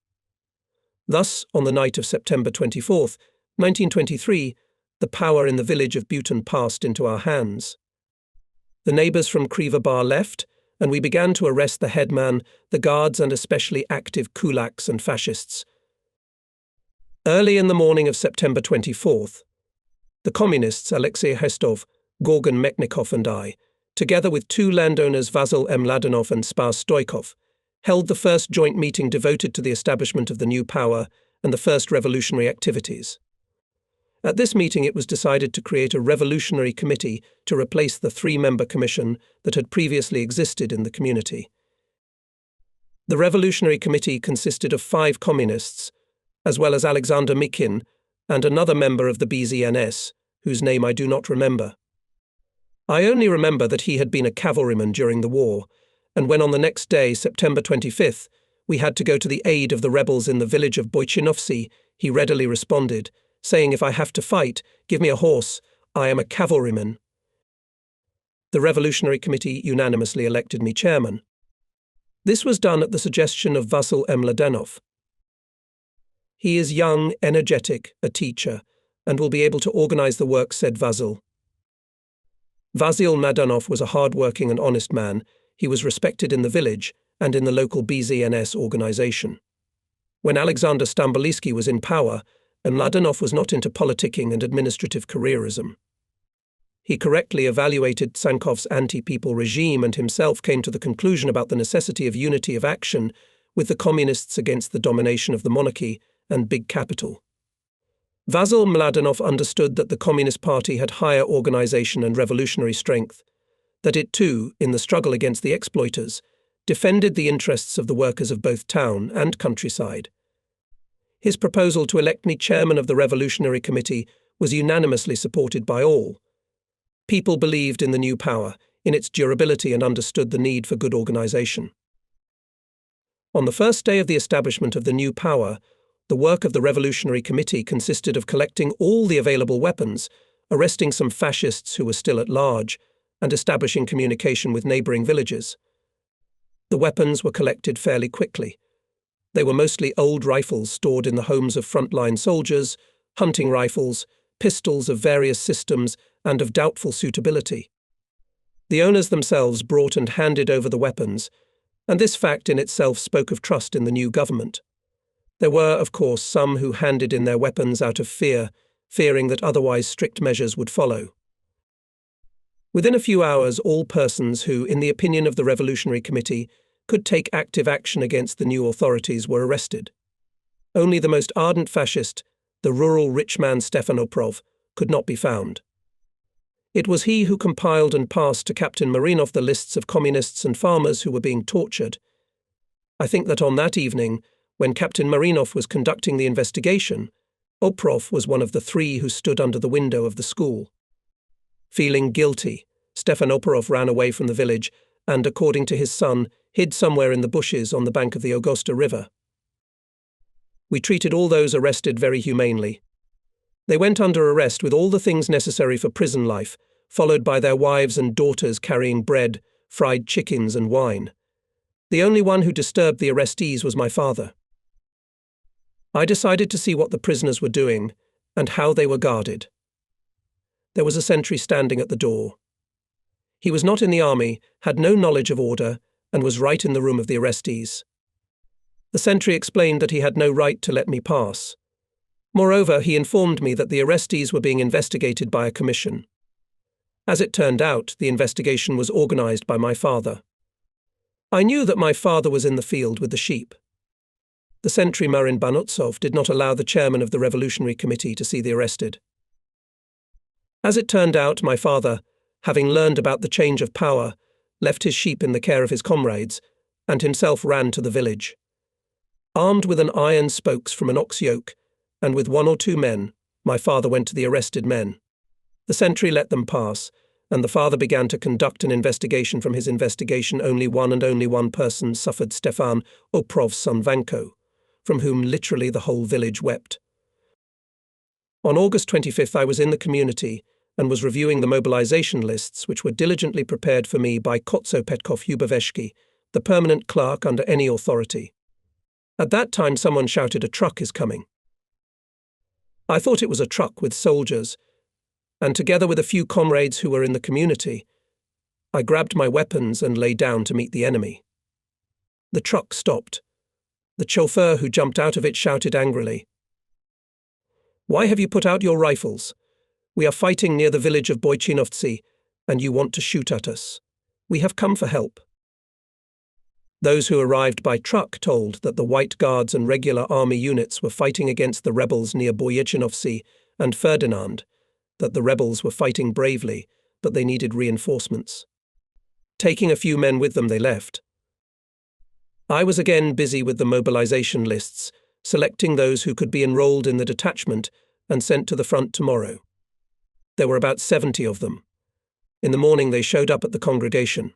Thus, on the night of September 24th, 1923, the power in the village of Buton passed into our hands. The neighbours from Kriva Bar left, and we began to arrest the headman, the guards and especially active kulaks and fascists. Early in the morning of September 24th, the communists Alexei Hristov, Gorgon Meknikov and I, together with two landowners Vasil Mladenov and Spas Stoikov, held the first joint meeting devoted to the establishment of the new power and the first revolutionary activities. At this meeting it was decided to create a revolutionary committee to replace the three-member commission that had previously existed in the community. The revolutionary committee consisted of 5 communists, as well as Alexander Mikin and another member of the BZNS, whose name I do not remember. I only remember that he had been a cavalryman during the war, and when on the next day, September 25th, we had to go to the aid of the rebels in the village of Boychinovsy, he readily responded, saying, "If I have to fight, give me a horse. I am a cavalryman." The Revolutionary Committee unanimously elected me chairman. This was done at the suggestion of Vasil Mladenov. He is young, energetic, a teacher, and will be able to organize the work, said Vasil. Vasil Mladenov was a hard-working and honest man. He was respected in the village and in the local BZNS organization. When Alexander Stambolisky was in power, Mladenov was not into politicking and administrative careerism. He correctly evaluated Sankov's anti-people regime and himself came to the conclusion about the necessity of unity of action with the communists against the domination of the monarchy and big capital. Vasil Mladenov understood that the Communist Party had higher organization and revolutionary strength, that it too, in the struggle against the exploiters, defended the interests of the workers of both town and countryside. His proposal to elect me chairman of the Revolutionary Committee was unanimously supported by all. People believed in the new power, in its durability, and understood the need for good organization. On the first day of the establishment of the new power, the work of the Revolutionary Committee consisted of collecting all the available weapons, arresting some fascists who were still at large, and establishing communication with neighboring villages. The weapons were collected fairly quickly. They were mostly old rifles stored in the homes of frontline soldiers, hunting rifles, pistols of various systems and of doubtful suitability. The owners themselves brought and handed over the weapons, and this fact in itself spoke of trust in the new government. There were, of course, some who handed in their weapons out of fear, fearing that otherwise strict measures would follow. Within a few hours, all persons who, in the opinion of the Revolutionary Committee, could take active action against the new authorities were arrested. Only the most ardent fascist, the rural rich man Stefan Oprov, could not be found. It was he who compiled and passed to Captain Marinov the lists of communists and farmers who were being tortured. I think that on that evening, when Captain Marinov was conducting the investigation, Oprov was one of the three who stood under the window of the school. Feeling guilty, Stefan Oprov ran away from the village and, according to his son, hid somewhere in the bushes on the bank of the Augusta River. We treated all those arrested very humanely. They went under arrest with all the things necessary for prison life, followed by their wives and daughters carrying bread, fried chickens and wine. The only one who disturbed the arrestees was my father. I decided to see what the prisoners were doing and how they were guarded. There was a sentry standing at the door. He was not in the army, had no knowledge of order, and was right in the room of the arrestees. The sentry explained that he had no right to let me pass. Moreover, he informed me that the arrestees were being investigated by a commission. As it turned out, the investigation was organized by my father. I knew that my father was in the field with the sheep. The sentry Marin Banutsov did not allow the chairman of the Revolutionary Committee to see the arrested. As it turned out, my father, having learned about the change of power, left his sheep in the care of his comrades, and himself ran to the village. Armed with an iron spokes from an ox yoke, and with 1 or 2 men, my father went to the arrested men. The sentry let them pass, and the father began to conduct an investigation. From his investigation, only one person suffered: Stefan Oprov's son Vanko, from whom literally the whole village wept. On August 25th, I was in the community and was reviewing the mobilization lists which were diligently prepared for me by Kotso Petkov Hubaveshki, the permanent clerk under any authority. At that time someone shouted, "A truck is coming." I thought it was a truck with soldiers, and together with a few comrades who were in the community, I grabbed my weapons and lay down to meet the enemy. The truck stopped. The chauffeur who jumped out of it shouted angrily, "Why have you put out your rifles? We are fighting near the village of Boychinovtsi, and you want to shoot at us. We have come for help." Those who arrived by truck told that the White Guards and regular army units were fighting against the rebels near Boychinovtsi and Ferdinand, that the rebels were fighting bravely, but they needed reinforcements. Taking a few men with them, they left. I was again busy with the mobilization lists, selecting those who could be enrolled in the detachment and sent to the front tomorrow. There were about 70 of them. In the morning they showed up at the congregation.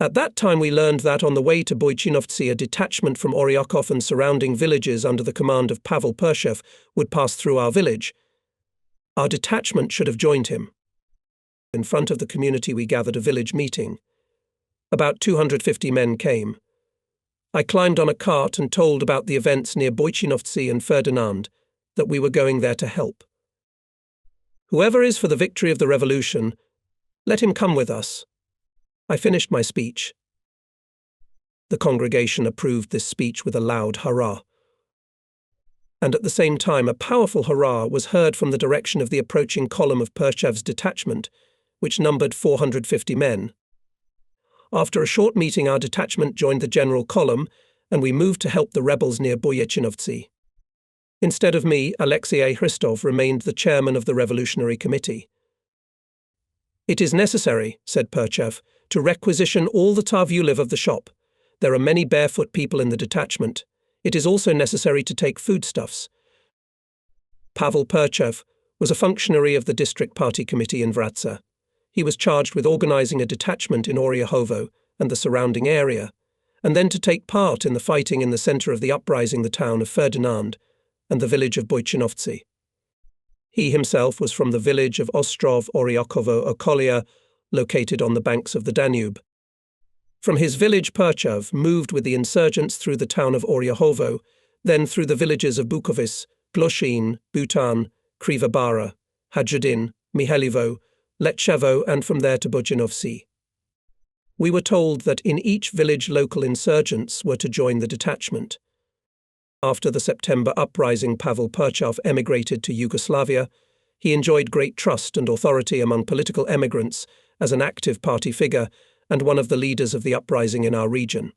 At that time we learned that on the way to Boychinovtsi a detachment from Oryakov and surrounding villages under the command of Pavel Pershev would pass through our village. Our detachment should have joined him. In front of the community we gathered a village meeting. About 250 men came. I climbed on a cart and told about the events near Boychinovtsi and Ferdinand, that we were going there to help. Whoever is for the victory of the revolution, let him come with us. I finished my speech. The congregation approved this speech with a loud hurrah. And at the same time a powerful hurrah was heard from the direction of the approaching column of Perchev's detachment, which numbered 450 men. After a short meeting our detachment joined the general column, and we moved to help the rebels near Boyechinovtsi. Instead of me, Alexei Hristov remained the chairman of the Revolutionary Committee. "It is necessary," said Perchev, "to requisition all the tarvuliv of the shop. There are many barefoot people in the detachment. It is also necessary to take foodstuffs." Pavel Perchev was a functionary of the district party committee in Vratsa. He was charged with organizing a detachment in Oryahovo and the surrounding area, and then to take part in the fighting in the center of the uprising, the town of Ferdinand and the village of Boychinovtsi. He himself was from the village of Ostrov Oryakovo Okolia, located on the banks of the Danube. From his village Perchev moved with the insurgents through the town of Oryahovo, then through the villages of Bukovis, Gloshin, Butan, Krivabara, Hadjadin, Mihalivo, Letchevo, and from there to Bojinovsi. We were told that in each village local insurgents were to join the detachment. After the September uprising, Pavel Perchev emigrated to Yugoslavia. He enjoyed great trust and authority among political emigrants as an active party figure and one of the leaders of the uprising in our region.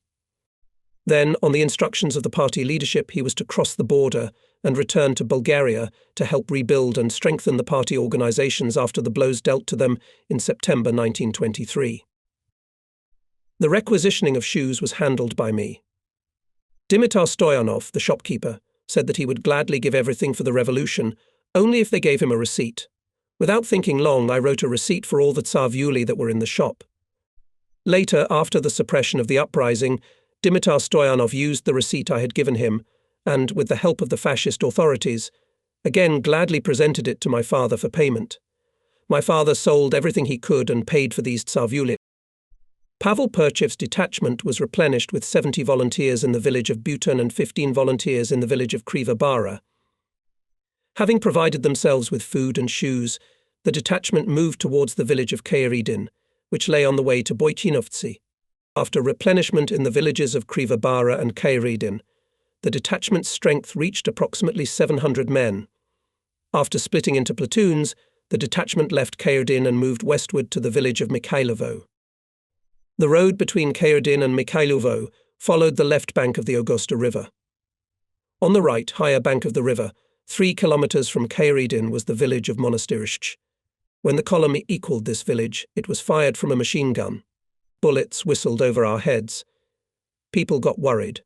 Then, on the instructions of the party leadership, he was to cross the border and return to Bulgaria to help rebuild and strengthen the party organizations after the blows dealt to them in September 1923. The requisitioning of shoes was handled by me. Dimitar Stoyanov, the shopkeeper, said that he would gladly give everything for the revolution, only if they gave him a receipt. Without thinking long, I wrote a receipt for all the tsarvyuli that were in the shop. Later, after the suppression of the uprising, Dimitar Stoyanov used the receipt I had given him, and, with the help of the fascist authorities, again gladly presented it to my father for payment. My father sold everything he could and paid for these tsarvyuli. Pavel Perchev's detachment was replenished with 70 volunteers in the village of Butan and 15 volunteers in the village of Krivabara. Having provided themselves with food and shoes, the detachment moved towards the village of Kairidin, which lay on the way to Boychinovtsi. After replenishment in the villages of Krivabara and Kairidin, the detachment's strength reached approximately 700 men. After splitting into platoons, the detachment left Kairidin and moved westward to the village of Mikhailovo. The road between Kairidin and Mikhailovo followed the left bank of the Augusta River. On the right, higher bank of the river, 3 kilometers from Kairidin, was the village of Monastyrishch. When the column equaled this village, it was fired from a machine gun. Bullets whistled over our heads. People got worried.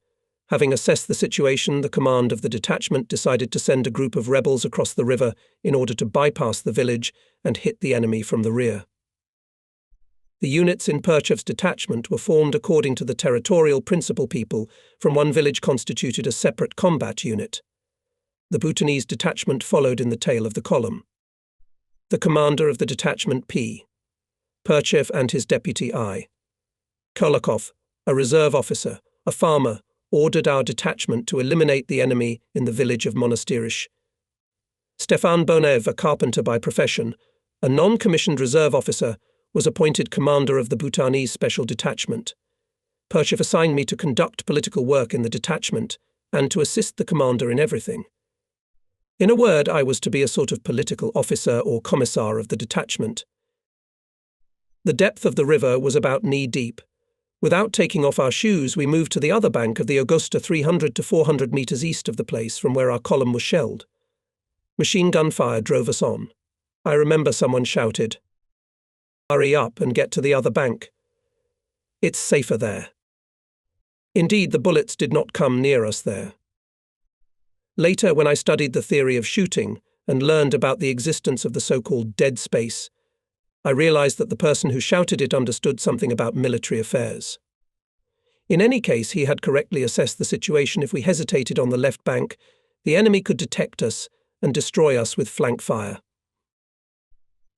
Having assessed the situation, the command of the detachment decided to send a group of rebels across the river in order to bypass the village and hit the enemy from the rear. The units in Perchev's detachment were formed according to the territorial principal people from one village constituted a separate combat unit. The Bhutanese detachment followed in the tail of the column. The commander of the detachment P. Perchev and his deputy I. Kolakov, a reserve officer, a farmer, ordered our detachment to eliminate the enemy in the village of Monastyrishch. Stefan Bonev, a carpenter by profession, a non-commissioned reserve officer, was appointed commander of the Bhutanese Special Detachment. Perchev assigned me to conduct political work in the detachment and to assist the commander in everything. In a word, I was to be a sort of political officer or commissar of the detachment. The depth of the river was about knee-deep. Without taking off our shoes, we moved to the other bank of the Augusta 300 to 400 meters east of the place from where our column was shelled. Machine gun fire drove us on. I remember someone shouted, "Hurry up and get to the other bank. It's safer there." Indeed, the bullets did not come near us there. Later, when I studied the theory of shooting and learned about the existence of the so-called dead space, I realized that the person who shouted it understood something about military affairs. In any case, he had correctly assessed the situation. If we hesitated on the left bank, the enemy could detect us and destroy us with flank fire.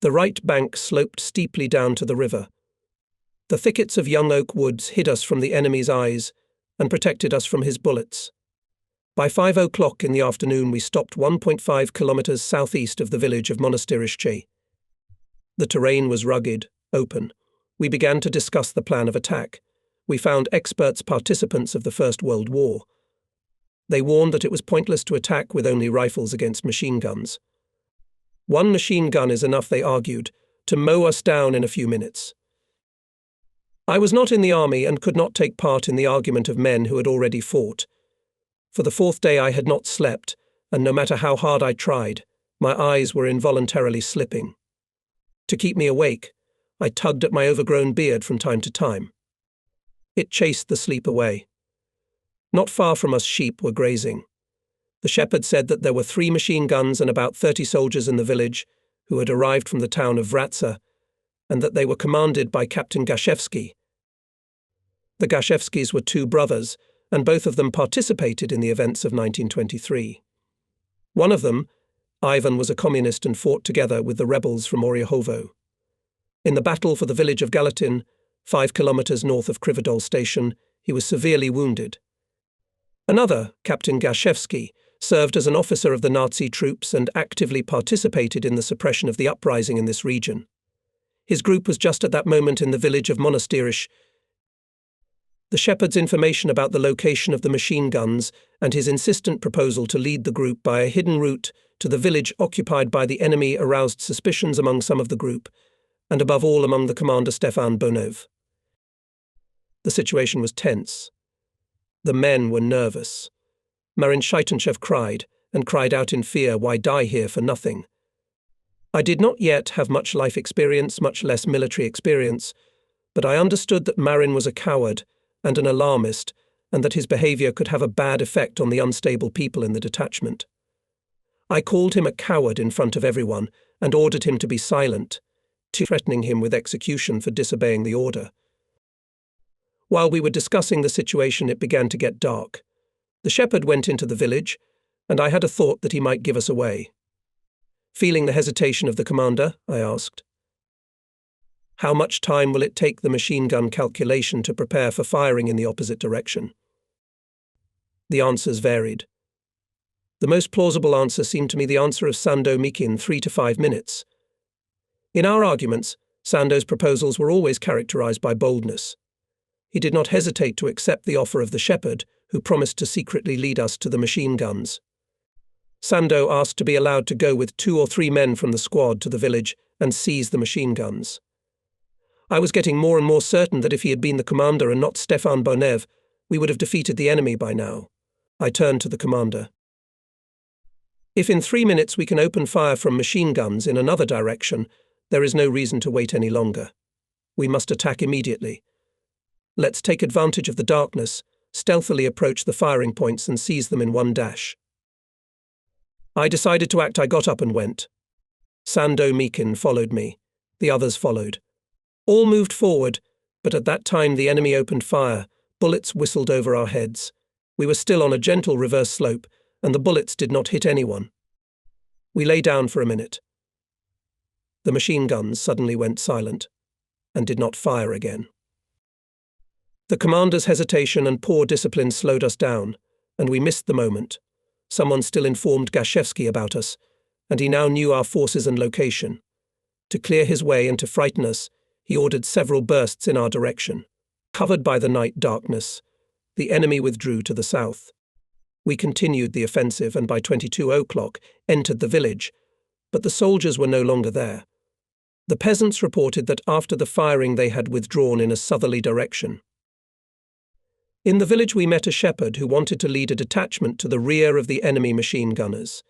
The right bank sloped steeply down to the river. The thickets of young oak woods hid us from the enemy's eyes and protected us from his bullets. By 5 o'clock in the afternoon we stopped 1.5 kilometers southeast of the village of Monastiriще. The terrain was rugged, open. We began to discuss the plan of attack. We found experts participants of the First World War. They warned that it was pointless to attack with only rifles against machine guns. One machine gun is enough, they argued, to mow us down in a few minutes. I was not in the army and could not take part in the argument of men who had already fought. For the fourth day I had not slept, and no matter how hard I tried, my eyes were involuntarily slipping. To keep me awake, I tugged at my overgrown beard from time to time. It chased the sleep away. Not far from us sheep were grazing. The shepherd said that there were 3 machine guns and about 30 soldiers in the village who had arrived from the town of Wracław, and that they were commanded by Captain Gaszewski. The Gaszewskis were 2 brothers, and both of them participated in the events of 1923. One of them, Ivan, was a communist and fought together with the rebels from Oriechowo. In the battle for the village of Gallatin, 5 kilometers north of Krivadol station, he was severely wounded. Another, Captain Gaszewski, served as an officer of the Nazi troops and actively participated in the suppression of the uprising in this region. His group was just at that moment in the village of Monastiriště. The shepherd's information about the location of the machine guns and his insistent proposal to lead the group by a hidden route to the village occupied by the enemy aroused suspicions among some of the group, and above all among the commander Stefan Bonev. The situation was tense. The men were nervous. Marin Shaitenchev cried, and cried out in fear, "Why die here for nothing?" I did not yet have much life experience, much less military experience, but I understood that Marin was a coward and an alarmist, and that his behavior could have a bad effect on the unstable people in the detachment. I called him a coward in front of everyone and ordered him to be silent, threatening him with execution for disobeying the order. While we were discussing the situation, it began to get dark. The shepherd went into the village, and I had a thought that he might give us away. Feeling the hesitation of the commander, I asked, "How much time will it take the machine gun calculation to prepare for firing in the opposite direction?" The answers varied. The most plausible answer seemed to me the answer of Sando Mikin, 3 to 5 minutes. In our arguments, Sando's proposals were always characterized by boldness. He did not hesitate to accept the offer of the shepherd, who promised to secretly lead us to the machine guns. Sando asked to be allowed to go with 2 or 3 men from the squad to the village and seize the machine guns. I was getting more and more certain that if he had been the commander and not Stefan Bonev, we would have defeated the enemy by now. I turned to the commander. "If in 3 minutes we can open fire from machine guns in another direction, there is no reason to wait any longer. We must attack immediately. Let's take advantage of the darkness, stealthily approach the firing points and seize them in one dash." I decided to act. I got up and went. Sando Mikin followed me. The others followed. All moved forward, but at that time the enemy opened fire. Bullets whistled over our heads. We were still on a gentle reverse slope, and the bullets did not hit anyone. We lay down for a minute. The machine guns suddenly went silent and did not fire again. The commander's hesitation and poor discipline slowed us down, and we missed the moment. Someone still informed Gaszewski about us, and he now knew our forces and location. To clear his way and to frighten us, he ordered several bursts in our direction. Covered by the night darkness, the enemy withdrew to the south. We continued the offensive and by 22 o'clock entered the village, but the soldiers were no longer there. The peasants reported that after the firing they had withdrawn in a southerly direction. In the village we met a shepherd who wanted to lead a detachment to the rear of the enemy machine gunners.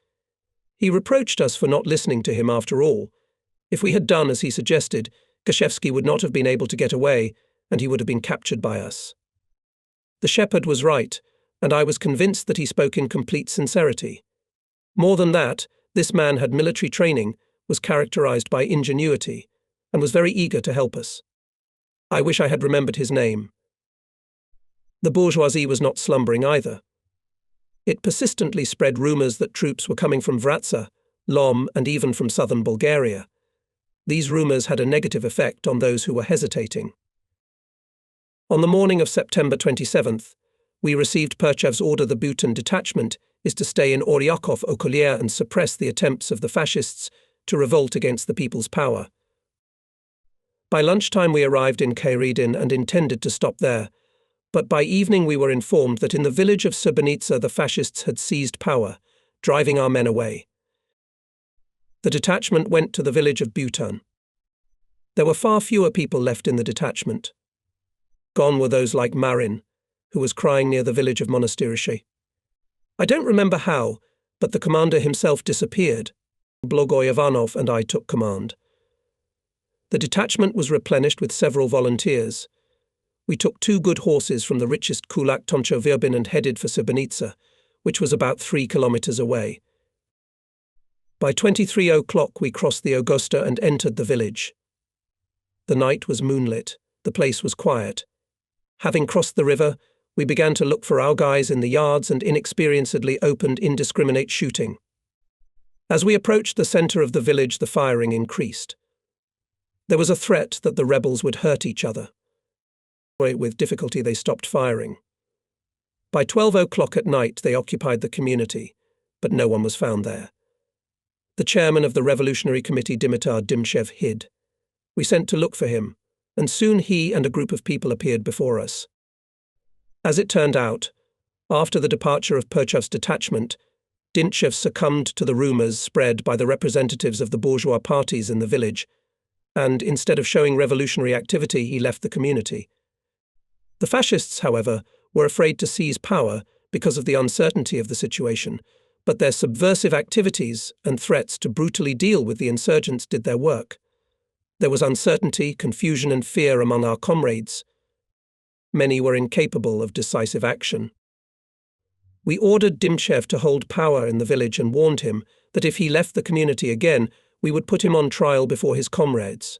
He reproached us for not listening to him after all. If we had done as he suggested, Gaszewski would not have been able to get away, and he would have been captured by us. The shepherd was right, and I was convinced that he spoke in complete sincerity. More than that, this man had military training, was characterized by ingenuity, and was very eager to help us. I wish I had remembered his name. The bourgeoisie was not slumbering either. It persistently spread rumors that troops were coming from Wracław, Lom, and even from southern Bulgaria. These rumours had a negative effect on those who were hesitating. On the morning of September 27th, we received Perchev's order. The Bhutan detachment is to stay in Oryakov-Okolye and suppress the attempts of the fascists to revolt against the people's power. By lunchtime we arrived in Kairidin and intended to stop there, but by evening we were informed that in the village of Srebrenica the fascists had seized power, driving our men away. The detachment went to the village of Bhutan. There were far fewer people left in the detachment. Gone were those like Marin, who was crying near the village of Monastiriche. I don't remember how, but the commander himself disappeared. Blogoy Ivanov and I took command. The detachment was replenished with several volunteers. We took 2 good horses from the richest kulak Toncho Virbin and headed for Srebrenica, which was about 3 kilometers away. By 23 o'clock we crossed the Augusta and entered the village. The night was moonlit. The place was quiet. Having crossed the river, we began to look for our guys in the yards and inexperiencedly opened indiscriminate shooting. As we approached the centre of the village, the firing increased. There was a threat that the rebels would hurt each other. With difficulty they stopped firing. By 12 o'clock at night they occupied the community, but no one was found there. The chairman of the Revolutionary Committee, Dimitar Dimchev, hid. We sent to look for him, and soon he and a group of people appeared before us. As it turned out, after the departure of Perchev's detachment, Dimchev succumbed to the rumours spread by the representatives of the bourgeois parties in the village, and instead of showing revolutionary activity, he left the community. The fascists, however, were afraid to seize power because of the uncertainty of the situation, but their subversive activities and threats to brutally deal with the insurgents did their work. There was uncertainty, confusion and fear among our comrades. Many were incapable of decisive action. We ordered Dimchev to hold power in the village and warned him that if he left the community again, we would put him on trial before his comrades.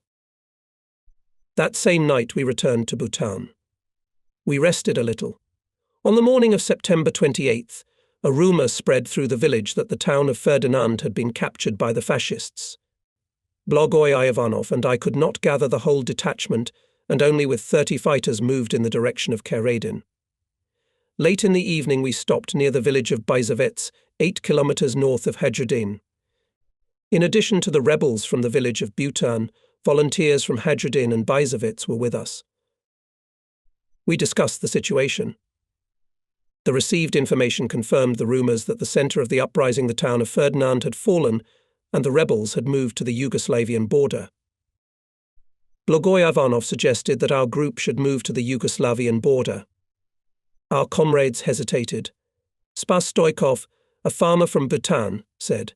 That same night we returned to Bhutan. We rested a little. On the morning of September 28th, a rumour spread through the village that the town of Ferdinand had been captured by the fascists. Blogoy Ivanov and I could not gather the whole detachment, and only with 30 fighters moved in the direction of Kairidin. Late in the evening we stopped near the village of Byzovets, 8 kilometers north of Hadradin. In addition to the rebels from the village of Bhutan, volunteers from Hadradin and Byzovets were with us. We discussed the situation. The received information confirmed the rumours that the centre of the uprising, the town of Ferdinand, had fallen and the rebels had moved to the Yugoslavian border. Blogoy Ivanov suggested that our group should move to the Yugoslavian border. Our comrades hesitated. Spas Stoikov, a farmer from Bhutan, said,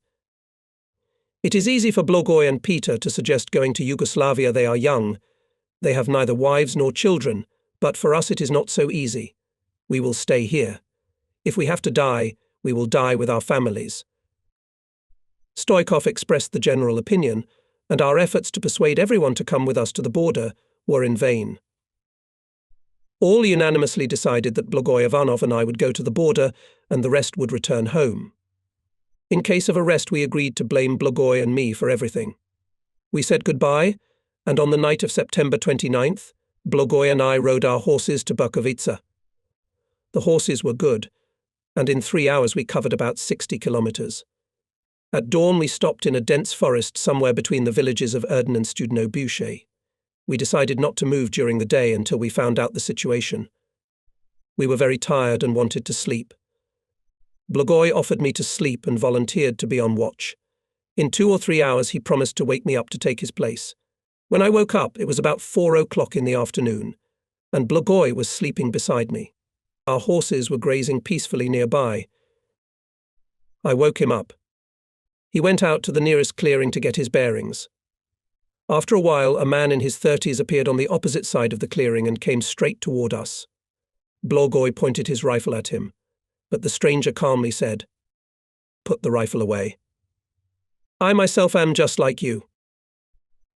"It is easy for Blogoy and Peter to suggest going to Yugoslavia. They are young. They have neither wives nor children, but for us it is not so easy. We will stay here. If we have to die, we will die with our families." Stoikov expressed the general opinion, and our efforts to persuade everyone to come with us to the border were in vain. All unanimously decided that Blogoy Ivanov and I would go to the border and the rest would return home. In case of arrest, we agreed to blame Blogoy and me for everything. We said goodbye, and on the night of September 29th, Blogoy and I rode our horses to Bukovica. The horses were good, and in 3 hours we covered about 60 kilometers. At dawn we stopped in a dense forest somewhere between the villages of Erden and Studno-Buche. We decided not to move during the day until we found out the situation. We were very tired and wanted to sleep. Blogoy offered me to sleep and volunteered to be on watch. In 2 or 3 hours he promised to wake me up to take his place. When I woke up, it was about 4 o'clock in the afternoon, and Blogoy was sleeping beside me. Our horses were grazing peacefully nearby. I woke him up. He went out to the nearest clearing to get his bearings. After a while, a man in his 30s appeared on the opposite side of the clearing and came straight toward us. Blogoy pointed his rifle at him, but the stranger calmly said, "Put the rifle away. I myself am just like you."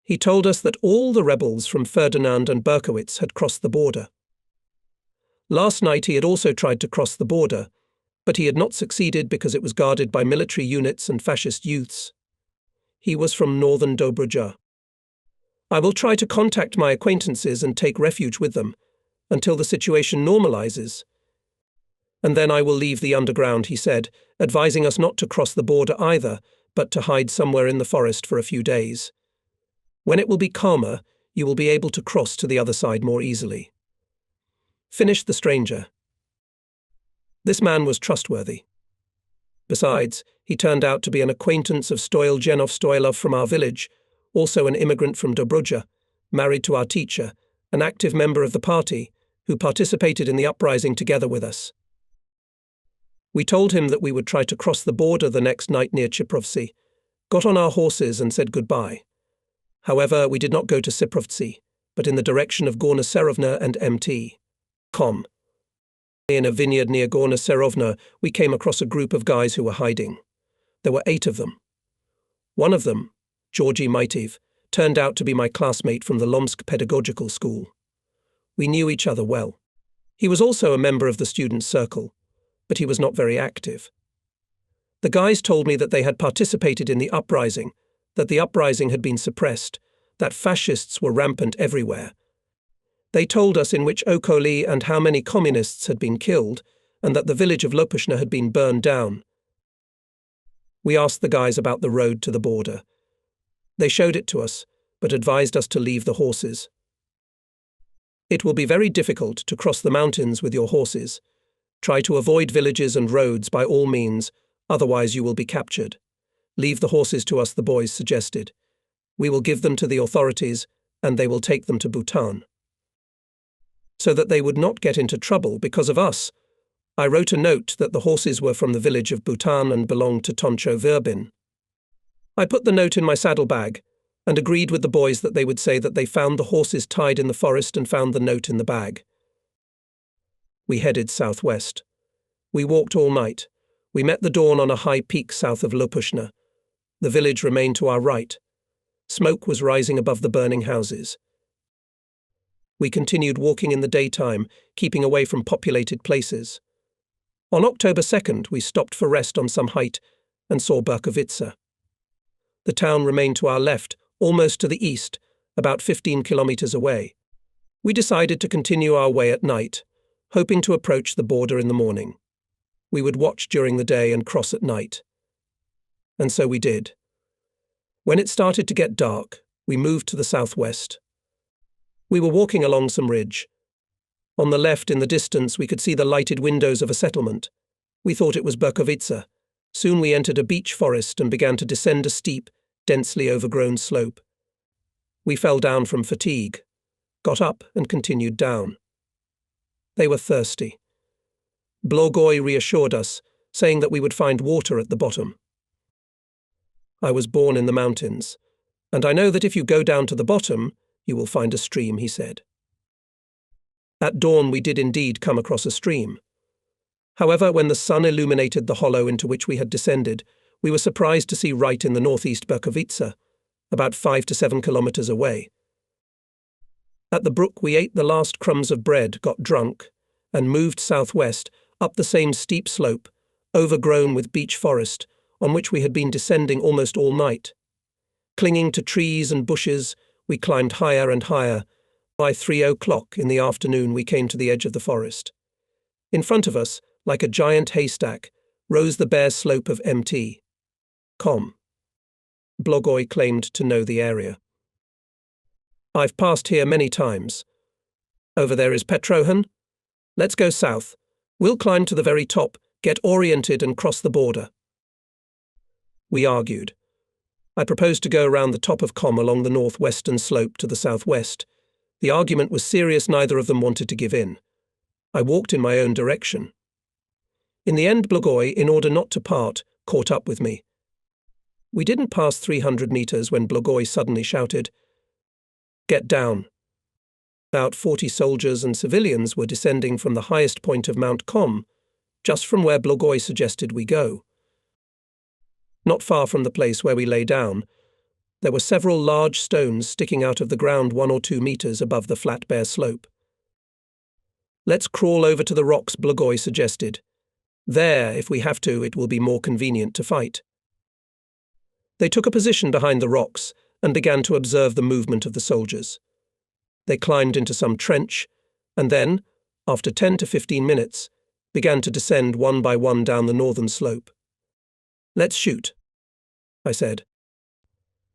He told us that all the rebels from Ferdinand and Berkowitz had crossed the border. Last night he had also tried to cross the border, but he had not succeeded because it was guarded by military units and fascist youths. He was from northern Dobruja. I will try to contact my acquaintances and take refuge with them, until the situation normalizes. And then I will leave the underground, he said, advising us not to cross the border either, but to hide somewhere in the forest for a few days. When it will be calmer, you will be able to cross to the other side more easily. Finished the stranger. This man was trustworthy. Besides, he turned out to be an acquaintance of Stoylov from our village, also an immigrant from Dobruja, married to our teacher, an active member of the party, who participated in the uprising together with us. We told him that we would try to cross the border the next night near Chiprovtsi, got on our horses and said goodbye. However, we did not go to Chiprovtsi, but in the direction of Gorna Serovna and Mt. Com. In a vineyard near Gorna Serovna, we came across a group of guys who were hiding. There were 8 of them. One of them, Georgy Maitiv, turned out to be my classmate from the Lomsk Pedagogical School. We knew each other well. He was also a member of the student circle, but he was not very active. The guys told me that they had participated in the uprising, that the uprising had been suppressed, that fascists were rampant everywhere. They told us in which Okoli and how many communists had been killed, and that the village of Lopushna had been burned down. We asked the guys about the road to the border. They showed it to us, but advised us to leave the horses. It will be very difficult to cross the mountains with your horses. Try to avoid villages and roads by all means, otherwise you will be captured. Leave the horses to us, the boys suggested. We will give them to the authorities, and they will take them to Bhutan. So that they would not get into trouble because of us, I wrote a note that the horses were from the village of Bhutan and belonged to Toncho Verbin. I put the note in my saddlebag, and agreed with the boys that they would say that they found the horses tied in the forest and found the note in the bag. We headed southwest. We walked all night. We met the dawn on a high peak south of Lopushna. The village remained to our right. Smoke was rising above the burning houses. We continued walking in the daytime, keeping away from populated places. On October 2nd, we stopped for rest on some height and saw Berkovitsa. The town remained to our left, almost to the east, about 15 kilometers away. We decided to continue our way at night, hoping to approach the border in the morning. We would watch during the day and cross at night. And so we did. When it started to get dark, we moved to the southwest. We were walking along some ridge. On the left, in the distance, we could see the lighted windows of a settlement. We thought it was Berkovitsa. Soon we entered a beech forest and began to descend a steep, densely overgrown slope. We fell down from fatigue, got up and continued down. They were thirsty. Blogoy reassured us, saying that we would find water at the bottom. I was born in the mountains, and I know that if you go down to the bottom, you will find a stream, he said. At dawn we did indeed come across a stream. However, when the sun illuminated the hollow into which we had descended, we were surprised to see right in the northeast Berkovitsa, about 5 to 7 kilometers away. At the brook we ate the last crumbs of bread, got drunk, and moved southwest, up the same steep slope, overgrown with beech forest, on which we had been descending almost all night. Clinging to trees and bushes, we climbed higher and higher. By 3 o'clock in the afternoon we came to the edge of the forest. In front of us, like a giant haystack, rose the bare slope of Mt. Com. Blogoy claimed to know the area. I've passed here many times. Over there is Petrohan. Let's go south. We'll climb to the very top, get oriented and cross the border. We argued. I proposed to go around the top of Com along the northwestern slope to the southwest. The argument was serious, neither of them wanted to give in. I walked in my own direction. In the end, Blogoy, in order not to part, caught up with me. We didn't pass 300 meters when Blogoy suddenly shouted, "Get down." About 40 soldiers and civilians were descending from the highest point of Mount Com, just from where Blogoy suggested we go. Not far from the place where we lay down, there were several large stones sticking out of the ground 1 or 2 meters above the flat bare slope. "Let's crawl over to the rocks," Blogoy suggested. "There, if we have to, it will be more convenient to fight." They took a position behind the rocks, and began to observe the movement of the soldiers. They climbed into some trench, and then, after 10 to 15 minutes, began to descend one by one down the northern slope. "Let's shoot," I said.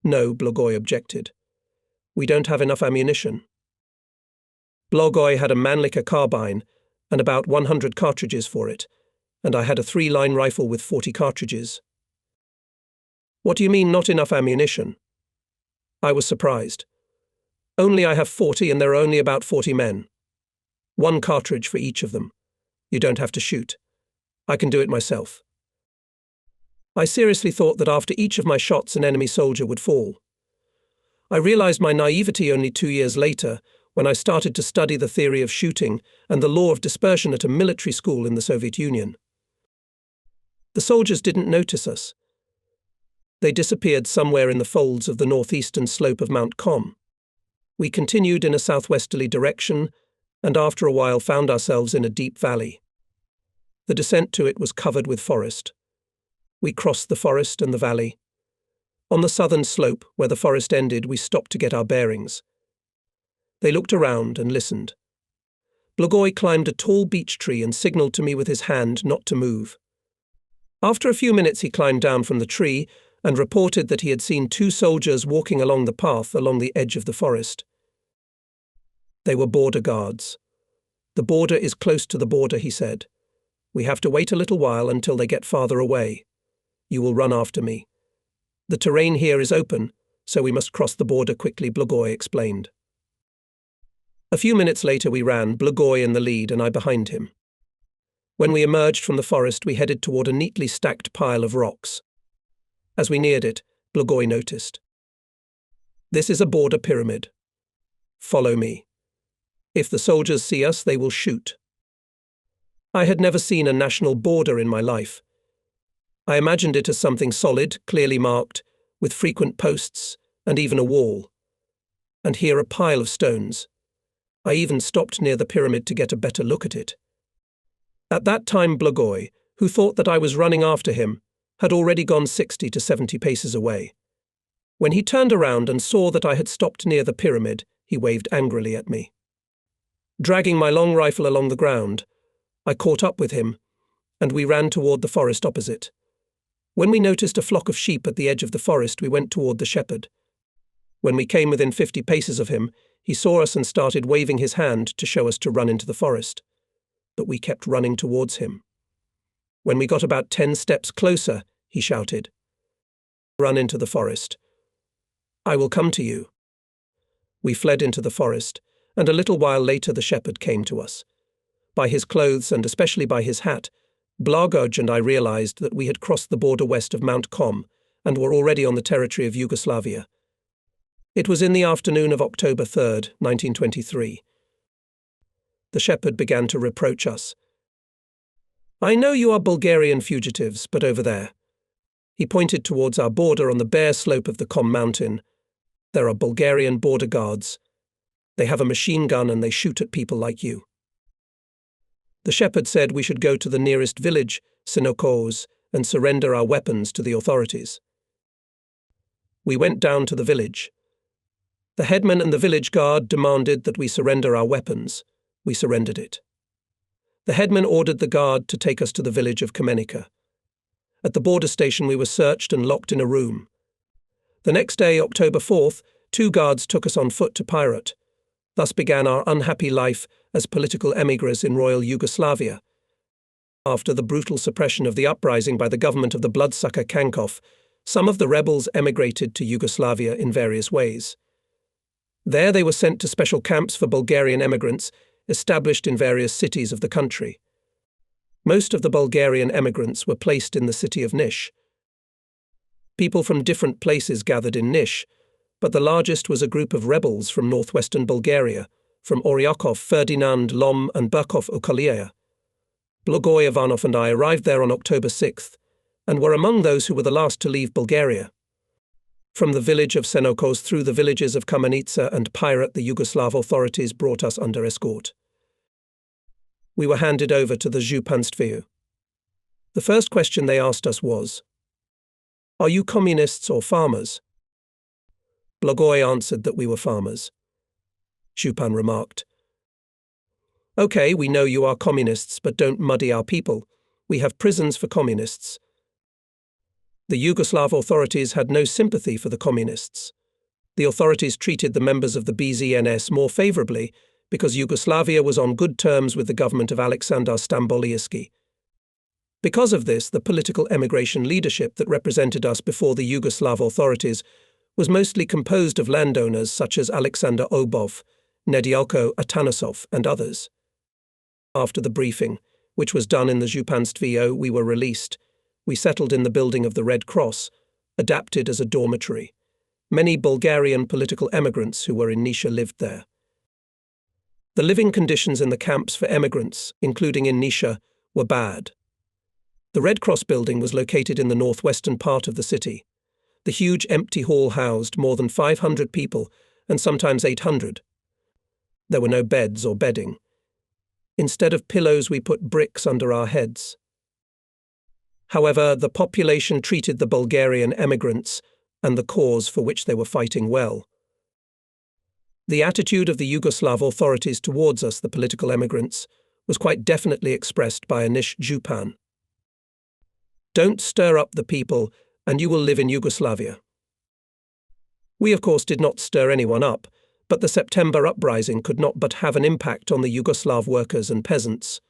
"No," Blagoy objected. "We don't have enough ammunition." Blagoy had a Mannlicher carbine and about 100 cartridges for it, and I had a 3-line rifle with 40 cartridges. "What do you mean, not enough ammunition?" I was surprised. "Only I have 40 and there are only about 40 men. 1 cartridge for each of them. You don't have to shoot. I can do it myself." I seriously thought that after each of my shots an enemy soldier would fall. I realized my naivety only 2 years later, when I started to study the theory of shooting and the law of dispersion at a military school in the Soviet Union. The soldiers didn't notice us. They disappeared somewhere in the folds of the northeastern slope of Mount Com. We continued in a southwesterly direction, and after a while found ourselves in a deep valley. The descent to it was covered with forest. We crossed the forest and the valley. On the southern slope, where the forest ended, we stopped to get our bearings. They looked around and listened. Blagoy climbed a tall beech tree and signaled to me with his hand not to move. After a few minutes he climbed down from the tree and reported that he had seen 2 soldiers walking along the path along the edge of the forest. They were border guards. "The border is close to the border," he said. "We have to wait a little while until they get farther away. You will run after me. The terrain here is open, so we must cross the border quickly," Blagoy explained. A few minutes later we ran, Blagoy in the lead and I behind him. When we emerged from the forest, we headed toward a neatly stacked pile of rocks. As we neared it, Blagoy noticed. "This is a border pyramid. Follow me. If the soldiers see us, they will shoot." I had never seen a national border in my life. I imagined it as something solid, clearly marked, with frequent posts and even a wall. And here a pile of stones. I even stopped near the pyramid to get a better look at it. At that time Blagoy, who thought that I was running after him, had already gone 60 to 70 paces away. When he turned around and saw that I had stopped near the pyramid, he waved angrily at me. Dragging my long rifle along the ground, I caught up with him, and we ran toward the forest opposite. When we noticed a flock of sheep at the edge of the forest, we went toward the shepherd. When we came within 50 paces of him, he saw us and started waving his hand to show us to run into the forest. But we kept running towards him. When we got about 10 steps closer, he shouted, "Run into the forest. I will come to you." We fled into the forest, and a little while later the shepherd came to us. By his clothes, and especially by his hat, Blagoy and I realized that we had crossed the border west of Mount Com and were already on the territory of Yugoslavia. It was in the afternoon of October 3rd, 1923. The shepherd began to reproach us. "I know you are Bulgarian fugitives, but over there." He pointed towards our border on the bare slope of the Com mountain. "There are Bulgarian border guards. They have a machine gun and they shoot at people like you." The shepherd said we should go to the nearest village, Sinokos, and surrender our weapons to the authorities. We went down to the village. The headman and the village guard demanded that we surrender our weapons. We surrendered it. The headman ordered the guard to take us to the village of Kamenika. At the border station we were searched and locked in a room. The next day, October 4th, 2 guards took us on foot to Pirot. Thus began our unhappy life as political emigres in Royal Yugoslavia. After the brutal suppression of the uprising by the government of the bloodsucker Kankov, some of the rebels emigrated to Yugoslavia in various ways. There they were sent to special camps for Bulgarian emigrants, established in various cities of the country. Most of the Bulgarian emigrants were placed in the city of Niš. People from different places gathered in Niš, but the largest was a group of rebels from northwestern Bulgaria, from Oryakov, Ferdinand, Lom, and Burkov Okolieya. Blagoy, Ivanov and I arrived there on October 6th, and were among those who were the last to leave Bulgaria. From the village of Senokos through the villages of Kamenica and Pirot, the Yugoslav authorities brought us under escort. We were handed over to the Županstvu. The first question they asked us was, "Are you communists or farmers?" Blagoy answered that we were farmers. Jupan remarked, "Okay, we know you are communists, but don't muddy our people. We have prisons for communists." The Yugoslav authorities had no sympathy for the communists. The authorities treated the members of the BZNS more favourably because Yugoslavia was on good terms with the government of Aleksandar Stambolievski. Because of this, the political emigration leadership that represented us before the Yugoslav authorities was mostly composed of landowners such as Alexander Obov, Nedjelko Atanasov, and others. After the briefing, which was done in the Županstvo, we were released. We settled in the building of the Red Cross, adapted as a dormitory. Many Bulgarian political emigrants who were in Nisha lived there. The living conditions in the camps for emigrants, including in Nisha, were bad. The Red Cross building was located in the northwestern part of the city. The huge empty hall housed more than 500 people, and sometimes 800. There were no beds or bedding. Instead of pillows, we put bricks under our heads. However, the population treated the Bulgarian emigrants and the cause for which they were fighting well. The attitude of the Yugoslav authorities towards us, the political emigrants, was quite definitely expressed by Anish Jupan. "Don't stir up the people, and you will live in Yugoslavia." We, of course, did not stir anyone up, but the September uprising could not but have an impact on the Yugoslav workers and peasants.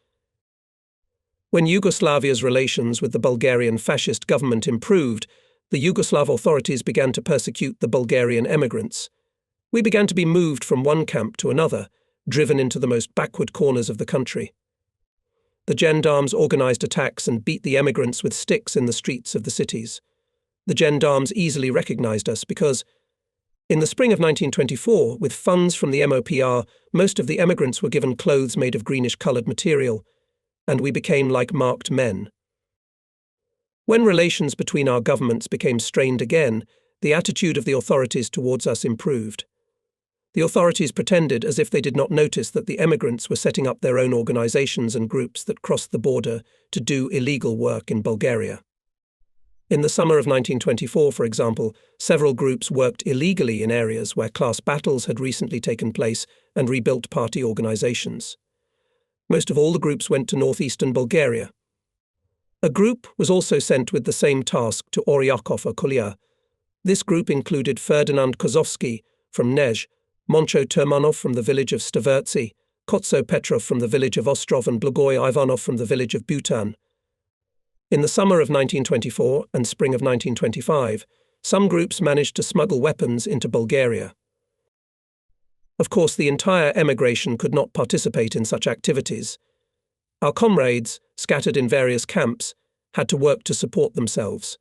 When Yugoslavia's relations with the Bulgarian fascist government improved, the Yugoslav authorities began to persecute the Bulgarian emigrants. We began to be moved from one camp to another, driven into the most backward corners of the country. The gendarmes organized attacks and beat the emigrants with sticks in the streets of the cities. The gendarmes easily recognized us because, in the spring of 1924, with funds from the MOPR, most of the emigrants were given clothes made of greenish-coloured material, and we became like marked men. When relations between our governments became strained again, the attitude of the authorities towards us improved. The authorities pretended as if they did not notice that the emigrants were setting up their own organizations and groups that crossed the border to do illegal work in Bulgaria. In the summer of 1924, for example, several groups worked illegally in areas where class battles had recently taken place and rebuilt party organizations. Most of all the groups went to northeastern Bulgaria. A group was also sent with the same task to Oryakov or Kolia. This group included Ferdinand Kozovsky from Nej, Moncho Turmanov from the village of Stavertsi, Kotso Petrov from the village of Ostrov, and Blagoy Ivanov from the village of Butan. In the summer of 1924 and spring of 1925, some groups managed to smuggle weapons into Bulgaria. Of course, the entire emigration could not participate in such activities. Our comrades, scattered in various camps, had to work to support themselves.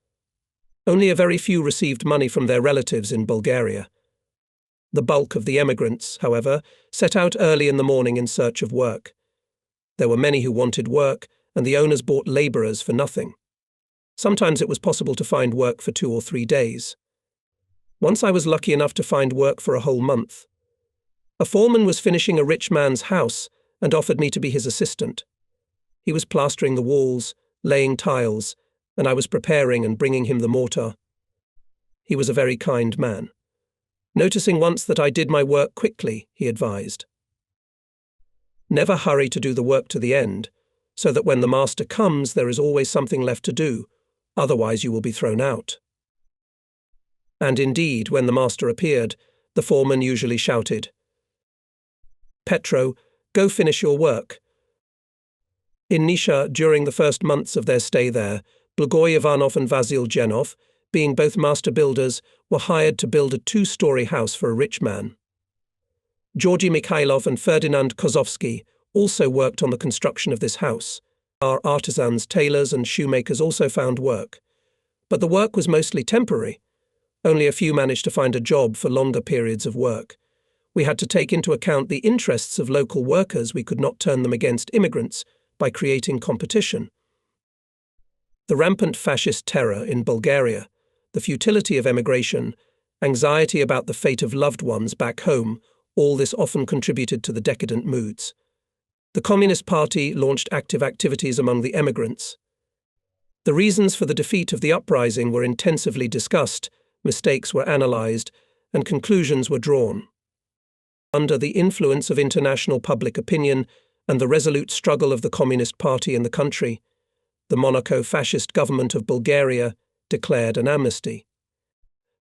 Only a very few received money from their relatives in Bulgaria. The bulk of the emigrants, however, set out early in the morning in search of work. There were many who wanted work, and the owners bought labourers for nothing. Sometimes it was possible to find work for 2 or 3 days. Once I was lucky enough to find work for a whole month. A foreman was finishing a rich man's house and offered me to be his assistant. He was plastering the walls, laying tiles, and I was preparing and bringing him the mortar. He was a very kind man. Noticing once that I did my work quickly, he advised, "Never hurry to do the work to the end, so that when the master comes there is always something left to do, otherwise you will be thrown out." And indeed, when the master appeared, the foreman usually shouted, "Petro, go finish your work." In Nisha, during the first months of their stay there, Blagoy Ivanov and Vasil Genov, being both master builders, were hired to build a 2-story house for a rich man. Georgy Mikhailov and Ferdinand Kozovsky also worked on the construction of this house. Our artisans, tailors and shoemakers also found work. But the work was mostly temporary. Only a few managed to find a job for longer periods of work. We had to take into account the interests of local workers. We could not turn them against immigrants by creating competition. The rampant fascist terror in Bulgaria, the futility of emigration, anxiety about the fate of loved ones back home, all this often contributed to the decadent moods. The Communist Party launched active activities among the emigrants. The reasons for the defeat of the uprising were intensively discussed, mistakes were analysed, and conclusions were drawn. Under the influence of international public opinion and the resolute struggle of the Communist Party in the country, the monarcho-fascist government of Bulgaria declared an amnesty.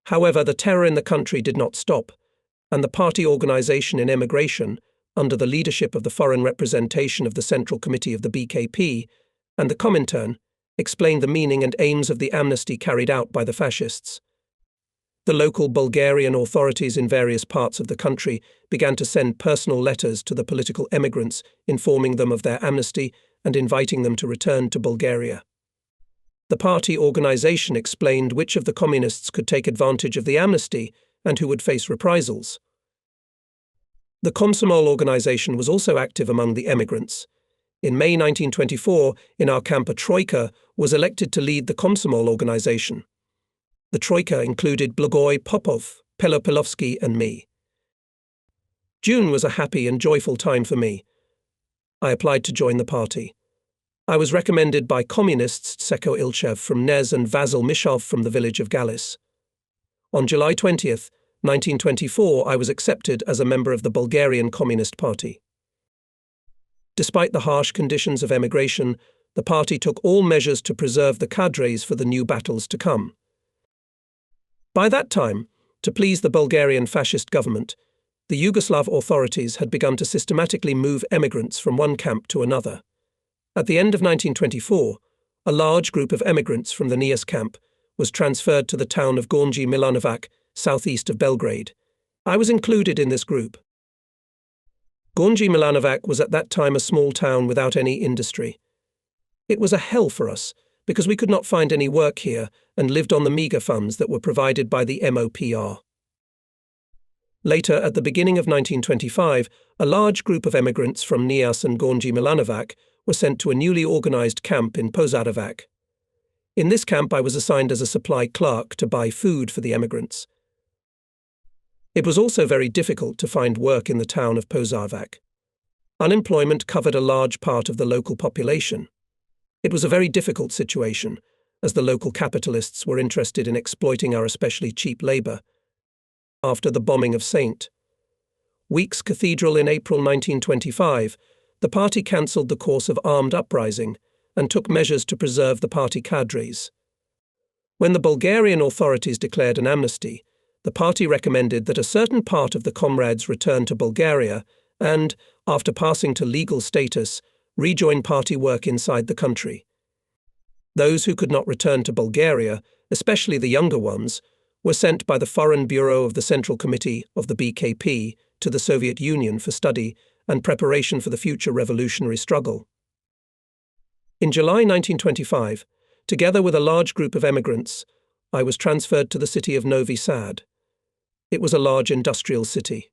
However, the terror in the country did not stop, and the party organization in emigration, under the leadership of the foreign representation of the Central Committee of the BKP and the Comintern, explained the meaning and aims of the amnesty carried out by the fascists. The local Bulgarian authorities in various parts of the country began to send personal letters to the political emigrants, informing them of their amnesty and inviting them to return to Bulgaria. The party organization explained which of the communists could take advantage of the amnesty and who would face reprisals. The Komsomol organization was also active among the emigrants. In May 1924, in our camp, a troika was elected to lead the Komsomol organization. The troika included Blagoy Popov, Pelopilovsky, and me. June was a happy and joyful time for me. I applied to join the party. I was recommended by communists Seko Ilchev from Nez and Vasil Mishov from the village of Galis. On July 20th, 1924, I was accepted as a member of the Bulgarian Communist Party. Despite the harsh conditions of emigration, the party took all measures to preserve the cadres for the new battles to come. By that time, to please the Bulgarian fascist government, the Yugoslav authorities had begun to systematically move emigrants from one camp to another. At the end of 1924, a large group of emigrants from the Nias camp was transferred to the town of Gornji Milanovac, southeast of Belgrade. I was included in this group. Gornji Milanovac was at that time a small town without any industry. It was a hell for us, because we could not find any work here and lived on the meagre funds that were provided by the MOPR. Later, at the beginning of 1925, a large group of emigrants from Nias and Gornji Milanovac were sent to a newly organized camp in Požarevac. In this camp, I was assigned as a supply clerk to buy food for the emigrants. It was also very difficult to find work in the town of Požarevac. Unemployment covered a large part of the local population. It was a very difficult situation, as the local capitalists were interested in exploiting our especially cheap labor. After the bombing of St. Weeks Cathedral in April 1925, the party cancelled the course of armed uprising and took measures to preserve the party cadres. When the Bulgarian authorities declared an amnesty, the party recommended that a certain part of the comrades return to Bulgaria and, after passing to legal status, rejoin party work inside the country. Those who could not return to Bulgaria, especially the younger ones, were sent by the Foreign Bureau of the Central Committee of the BKP to the Soviet Union for study and preparation for the future revolutionary struggle. In July 1925, together with a large group of emigrants, I was transferred to the city of Novi Sad. It was a large industrial city.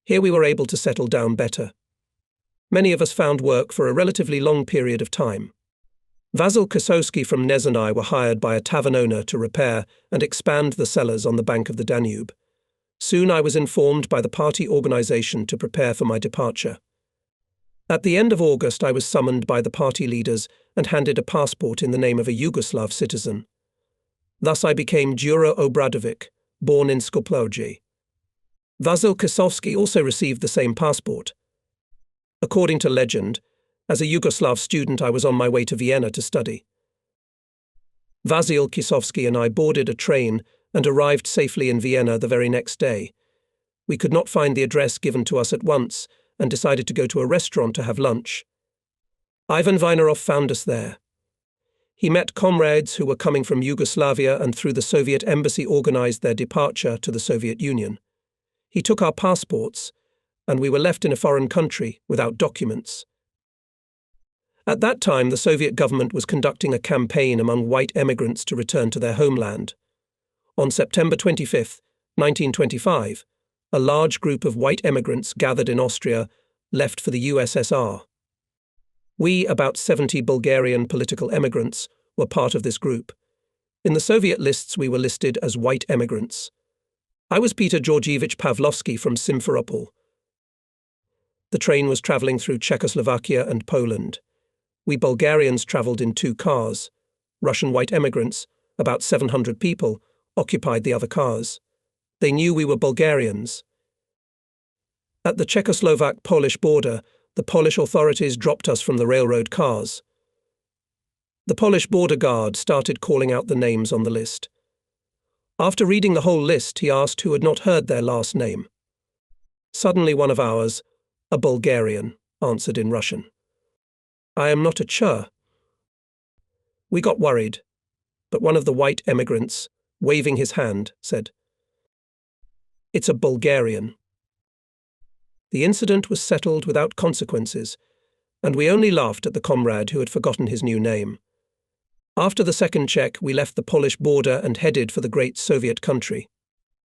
Here we were able to settle down better. Many of us found work for a relatively long period of time. Vasil Kosowski from Nez and I were hired by a tavern owner to repair and expand the cellars on the bank of the Danube. Soon I was informed by the party organization to prepare for my departure. At the end of August, I was summoned by the party leaders and handed a passport in the name of a Yugoslav citizen. Thus I became Đuro Obradović, born in Skopje. Vasil Kosowski also received the same passport. According to legend, as a Yugoslav student, I was on my way to Vienna to study. Vasil Kosowski and I boarded a train and arrived safely in Vienna the very next day. We could not find the address given to us at once and decided to go to a restaurant to have lunch. Ivan Vinarov found us there. He met comrades who were coming from Yugoslavia and through the Soviet embassy organized their departure to the Soviet Union. He took our passports, and we were left in a foreign country without documents. At that time, the Soviet government was conducting a campaign among white emigrants to return to their homeland. On September 25, 1925, a large group of white emigrants gathered in Austria left for the USSR. We, about 70 Bulgarian political emigrants, were part of this group. In the Soviet lists, we were listed as white emigrants. I was Peter Georgievich Pavlovsky from Simferopol. The train was travelling through Czechoslovakia and Poland. We Bulgarians travelled in 2 cars. Russian white emigrants, about 700 people, occupied the other cars. They knew we were Bulgarians. At the Czechoslovak-Polish border, the Polish authorities dropped us from the railroad cars. The Polish border guard started calling out the names on the list. After reading the whole list, he asked who had not heard their last name. Suddenly one of ours, a Bulgarian, answered in Russian. "I am not a Chur." We got worried, but one of the white emigrants, waving his hand, said, "It's a Bulgarian." The incident was settled without consequences, and we only laughed at the comrade who had forgotten his new name. After the second check, we left the Polish border and headed for the great Soviet country.